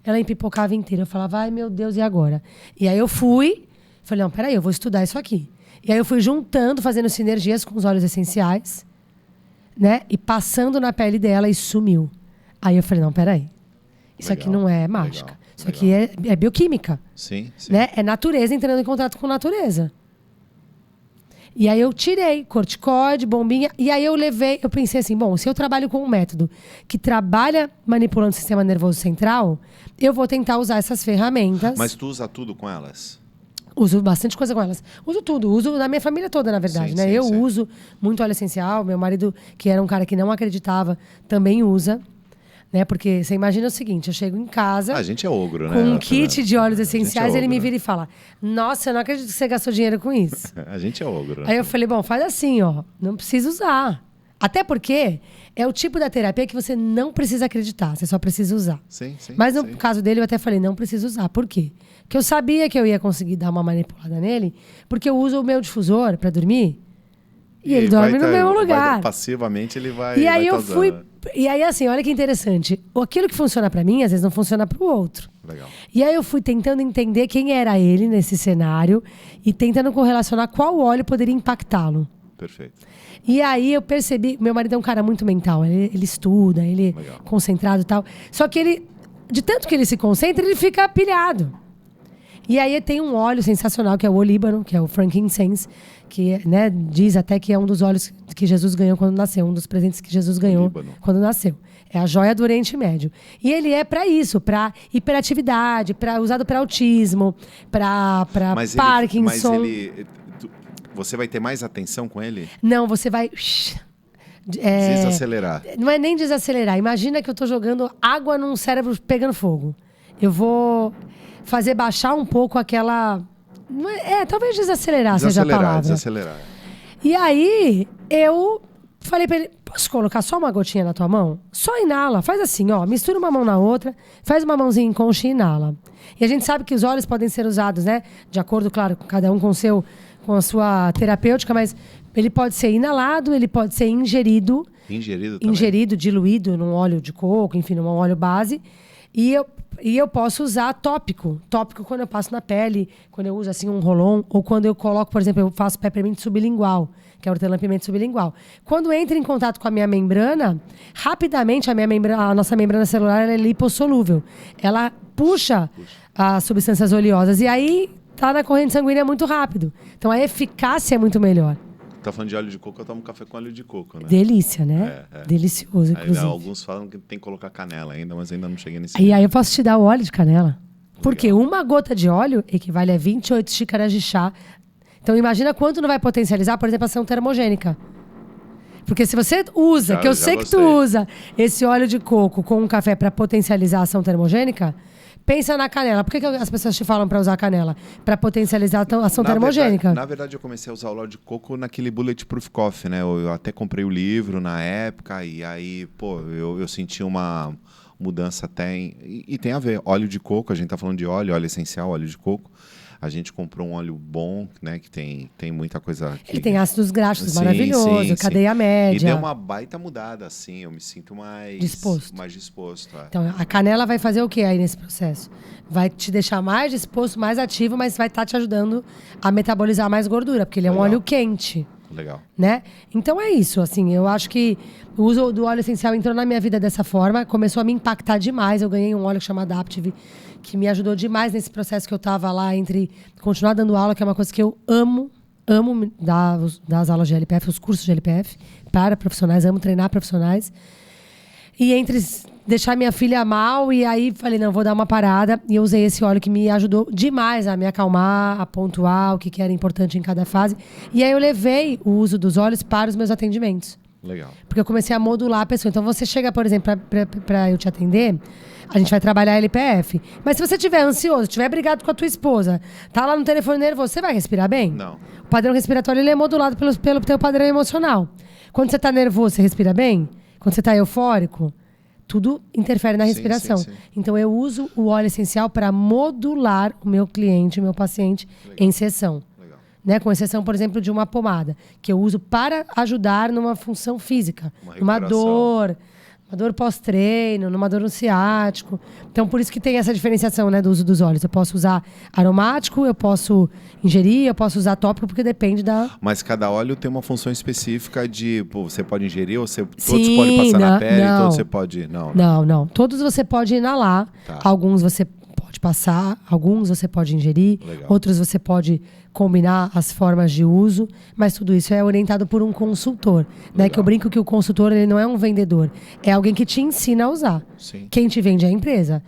B: ela empipocava inteira. Eu falava, ai meu Deus, e agora? E aí eu falei, não, peraí, eu vou estudar isso aqui. E aí eu fui juntando, fazendo sinergias com os óleos essenciais, né? E passando na pele dela e sumiu. Aí eu falei, não, peraí. Isso aqui não é mágica. Isso aqui é bioquímica.
A: Sim.
B: Né? É natureza entrando em contato com natureza. E aí eu tirei corticoide, bombinha. E aí eu pensei assim, bom, se eu trabalho com um método que trabalha manipulando o sistema nervoso central, eu vou tentar usar essas ferramentas.
A: Mas tu usa tudo com elas?
B: Uso bastante coisa com elas. Uso tudo. Uso na minha família toda, na verdade. Né? Eu uso muito óleo essencial. Meu marido, que era um cara que não acreditava, também usa. Né? Porque você imagina o seguinte, eu chego em casa...
A: A gente é ogro, né?
B: Com um kit de óleos essenciais, ele me vira e fala, nossa, eu não acredito que você gastou dinheiro com isso.
A: A gente é ogro.
B: Aí eu falei, bom, faz assim, ó. Não precisa usar. Até porque é o tipo da terapia que você não precisa acreditar. Você só precisa usar.
A: Sim.
B: Mas no caso dele, eu até falei, não precisa usar. Por quê? Porque eu sabia que eu ia conseguir dar uma manipulada nele, porque eu uso o meu difusor para dormir e ele dorme no mesmo lugar.
A: Passivamente ele vai.
B: E aí eu fui. E aí, assim, olha que interessante. Aquilo que funciona para mim, às vezes não funciona para o outro.
A: Legal.
B: E aí eu fui tentando entender quem era ele nesse cenário e tentando correlacionar qual óleo poderia impactá-lo.
A: Perfeito.
B: E aí eu percebi, meu marido é um cara muito mental, ele estuda, ele é concentrado e tal. Só que ele, de tanto que ele se concentra, ele fica pilhado. E aí tem um óleo sensacional, que é o olíbano, que é o frankincense, que, né, diz até que é um dos óleos que Jesus ganhou quando nasceu, um dos presentes que Jesus ganhou quando nasceu. É a joia do Oriente Médio. E ele é para isso, para hiperatividade, usado para autismo, para Parkinson.
A: Você vai ter mais atenção com ele?
B: Não, você vai...
A: desacelerar.
B: Não é nem desacelerar. Imagina que eu estou jogando água num cérebro pegando fogo. Eu vou fazer baixar um pouco aquela... talvez desacelerar seja a palavra.
A: Desacelerar.
B: E aí, eu falei pra ele, posso colocar só uma gotinha na tua mão? Só inala, faz assim, ó, mistura uma mão na outra, faz uma mãozinha em concha e inala. E a gente sabe que os óleos podem ser usados, né, de acordo, claro, com cada um com a sua terapêutica, mas ele pode ser inalado, ele pode ser ingerido.
A: Ingerido também?
B: Ingerido, diluído num óleo de coco, enfim, num óleo base. E eu posso usar tópico. Tópico quando eu passo na pele, quando eu uso assim um roll-on, ou quando eu coloco, por exemplo, eu faço peppermint sublingual, que é hortelã-pimenta sublingual. Quando entra em contato com a minha membrana, rapidamente a nossa membrana celular ela é lipossolúvel. Ela puxa as substâncias oleosas e aí tá na corrente sanguínea muito rápido. Então a eficácia é muito melhor.
A: Tá falando de óleo de coco, eu tomo café com óleo de coco, né?
B: Delícia, né? Delicioso, inclusive.
A: Alguns falam que tem que colocar canela ainda, mas ainda não cheguei nesse
B: E aí eu posso te dar o óleo de canela. Porque uma gota de óleo equivale a 28 xícaras de chá. Então imagina quanto não vai potencializar, por exemplo, a ação termogênica. Porque se você usa, que eu sei que tu usa, esse óleo de coco com um café para potencializar a ação termogênica... Pensa na canela. Por que as pessoas te falam para usar canela? Para potencializar a ação termogênica.
A: Na verdade, eu comecei a usar o óleo de coco naquele Bulletproof Coffee, né? Eu até comprei o livro na época e aí, eu senti uma mudança até... E tem a ver. Óleo de coco, a gente tá falando de óleo essencial, óleo de coco. A gente comprou um óleo bom, né? Que tem muita coisa...
B: Ele tem ácidos graxos maravilhoso, cadeia média.
A: E deu uma baita mudada, assim. Eu me sinto mais disposto.
B: Então, a canela vai fazer o que aí nesse processo? Vai te deixar mais disposto, mais ativo, mas vai estar te ajudando a metabolizar mais gordura, porque ele é um óleo quente.
A: Legal.
B: Né? Então é isso, assim, eu acho que o uso do óleo essencial entrou na minha vida dessa forma, começou a me impactar demais. Eu ganhei um óleo que chama Adaptive, que me ajudou demais nesse processo que eu tava lá entre continuar dando aula, que é uma coisa que eu amo dar as aulas de LPF, os cursos de LPF para profissionais, amo treinar profissionais. E entre deixar minha filha mal, e aí falei, não, vou dar uma parada. E eu usei esse óleo que me ajudou demais a me acalmar, a pontuar o que era importante em cada fase. E aí eu levei o uso dos óleos para os meus atendimentos.
A: Legal.
B: Porque eu comecei a modular a pessoa. Então você chega, por exemplo, para eu te atender, a gente vai trabalhar LPF. Mas se você estiver ansioso, estiver brigado com a tua esposa, tá lá no telefone nervoso, você vai respirar bem?
A: Não.
B: O padrão respiratório ele é modulado pelo teu padrão emocional. Quando você tá nervoso, você respira bem? Quando você tá eufórico, tudo interfere na respiração. Sim. Então eu uso o óleo essencial para modular o meu cliente, o meu paciente, em sessão. Né, com exceção, por exemplo, de uma pomada, que eu uso para ajudar numa função física. Uma dor pós-treino, numa dor no ciático. Então, por isso que tem essa diferenciação, né, do uso dos óleos. Eu posso usar aromático, eu posso ingerir, eu posso usar tópico, porque depende da...
A: Mas cada óleo tem uma função específica de... você pode ingerir, ou todos podem passar na pele, todos você pode...
B: Não. Todos você pode inalar, alguns você pode passar, alguns você pode ingerir, outros você pode combinar as formas de uso, mas tudo isso é orientado por um consultor, né? Que eu brinco que o consultor ele não é um vendedor, é alguém que te ensina a usar.
A: Sim.
B: Quem te vende é a empresa,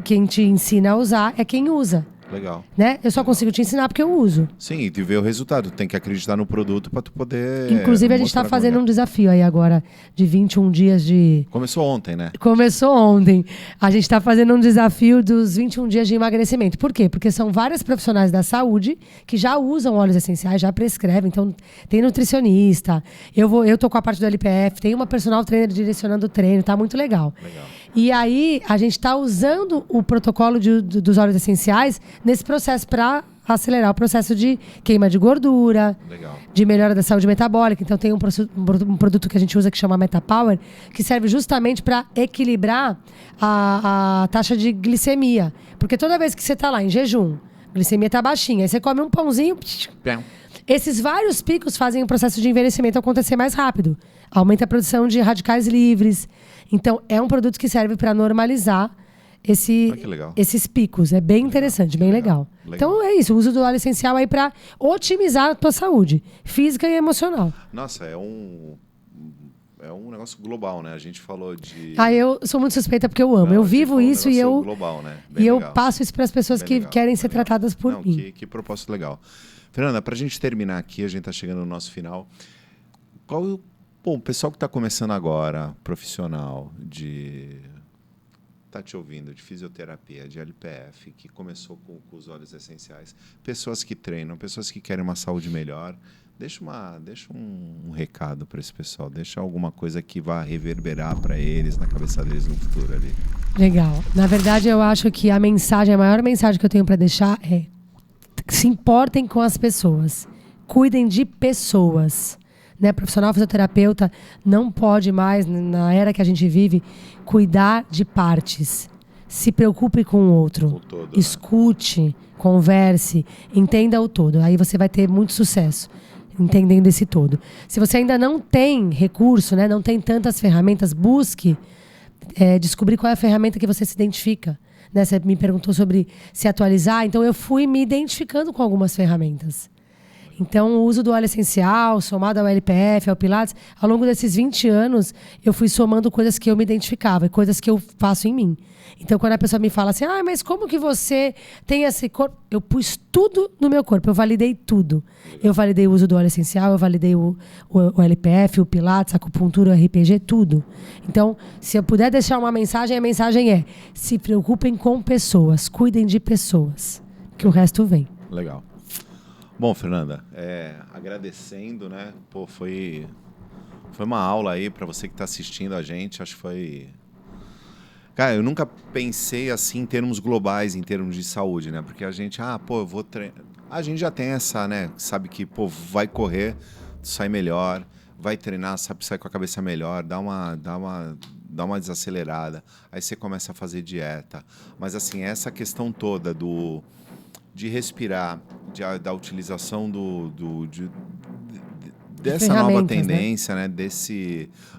B: quem te ensina a usar é quem usa.
A: Legal.
B: Né? Eu só consigo te ensinar porque eu uso.
A: Sim, e tu vê o resultado. Tem que acreditar no produto para tu poder...
B: Inclusive, a gente está fazendo um desafio aí agora de 21 dias de...
A: Começou ontem, né?
B: Começou ontem. A gente está fazendo um desafio dos 21 dias de emagrecimento. Por quê? Porque são vários profissionais da saúde que já usam óleos essenciais, já prescrevem. Então, tem nutricionista. Eu tô com a parte do LPF. Tem uma personal trainer direcionando o treino. Tá muito legal. E aí, a gente está usando o protocolo dos óleos essenciais nesse processo para acelerar o processo de queima de gordura, de melhora da saúde metabólica. Então, tem um produto que a gente usa que chama MetaPower, que serve justamente para equilibrar a taxa de glicemia. Porque toda vez que você está lá em jejum, a glicemia está baixinha, aí você come um pãozinho... Esses vários picos fazem o processo de envelhecimento acontecer mais rápido. Aumenta a produção de radicais livres. Então, é um produto que serve para normalizar esses picos. É bem interessante, bem legal.
A: Legal.
B: Então é isso, o uso do óleo essencial aí para otimizar a tua saúde física e emocional.
A: Nossa, é um negócio global, né? A gente falou de...
B: Eu sou muito suspeita porque eu amo.
A: Não,
B: eu vivo isso e eu
A: global, né?
B: eu passo isso para as pessoas que querem ser tratadas por mim.
A: Que propósito legal. Fernanda, para a gente terminar aqui, a gente está chegando no nosso final. O pessoal que está começando agora, profissional tá te ouvindo, de fisioterapia, de LPF, que começou com os óleos essenciais, pessoas que treinam, pessoas que querem uma saúde melhor, deixa um recado para esse pessoal, deixa alguma coisa que vá reverberar para eles, na cabeça deles no futuro ali.
B: Legal. Na verdade, eu acho que a maior mensagem que eu tenho para deixar é: se importem com as pessoas, cuidem de pessoas. Né? Profissional fisioterapeuta não pode mais, na era que a gente vive, cuidar de partes. Se preocupe com o outro.
A: Todo,
B: escute, converse, entenda o todo. Aí você vai ter muito sucesso entendendo esse todo. Se você ainda não tem recurso, né, não tem tantas ferramentas, busque descobrir qual é a ferramenta que você se identifica. Né? Você me perguntou sobre se atualizar, então eu fui me identificando com algumas ferramentas. Então, o uso do óleo essencial, somado ao LPF, ao Pilates, ao longo desses 20 anos, eu fui somando coisas que eu me identificava, coisas que eu faço em mim. Então, quando a pessoa me fala assim, mas como que você tem esse corpo? Eu pus tudo no meu corpo, eu validei tudo. Eu validei o uso do óleo essencial, eu validei o LPF, o Pilates, a acupuntura, o RPG, tudo. Então, se eu puder deixar uma mensagem, a mensagem é: se preocupem com pessoas, cuidem de pessoas, que o resto vem.
A: Legal. Bom, Fernanda, agradecendo, né? Pô, foi uma aula aí para você que está assistindo a gente. Acho que foi... Cara, eu nunca pensei assim em termos globais, em termos de saúde, né? Porque a gente, eu vou treinar. A gente já tem essa, né? Sabe que, vai correr, sai melhor, vai treinar, sabe, sai com a cabeça melhor, dá uma desacelerada. Aí você começa a fazer dieta. Mas, assim, essa questão toda de respirar, da utilização dessa nova tendência, né?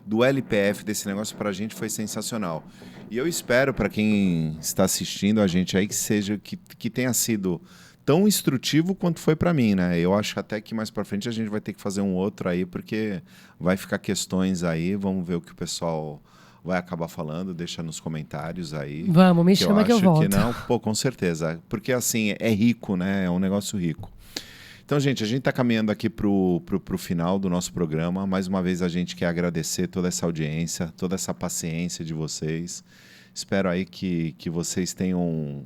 A: Do LPF, desse negócio, para a gente foi sensacional. E eu espero, para quem está assistindo a gente aí, que tenha sido tão instrutivo quanto foi para mim, né? Eu acho até que mais para frente a gente vai ter que fazer um outro aí, porque vai ficar questões aí, vamos ver o que o pessoal vai acabar falando, deixa nos comentários aí.
B: Vamos, me chama que eu volto.
A: Que não, com certeza. Porque, assim, é rico, né? É um negócio rico. Então, gente, a gente está caminhando aqui pro final do nosso programa. Mais uma vez, a gente quer agradecer toda essa audiência, toda essa paciência de vocês. Espero aí que vocês tenham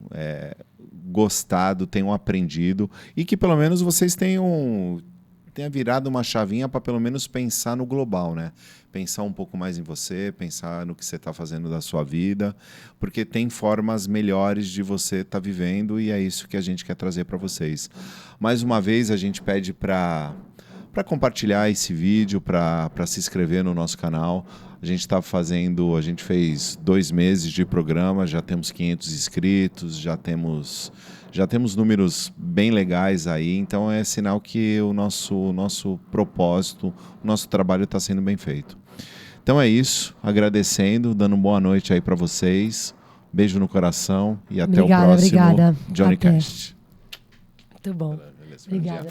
A: gostado, tenham aprendido e que, pelo menos, vocês tenha virado uma chavinha para pelo menos pensar no global, né? Pensar um pouco mais em você, pensar no que você está fazendo da sua vida, porque tem formas melhores de você estar vivendo e é isso que a gente quer trazer para vocês. Mais uma vez, a gente pede para compartilhar esse vídeo, para se inscrever no nosso canal. A gente fez 2 meses de programa, já temos 500 inscritos, já temos números bem legais aí, então é sinal que o nosso propósito, o nosso trabalho está sendo bem feito. Então é isso, agradecendo, dando boa noite aí para vocês, beijo no coração e até o próximo
B: Obrigada.
A: Johnny Cast.
B: Muito bom. Obrigada.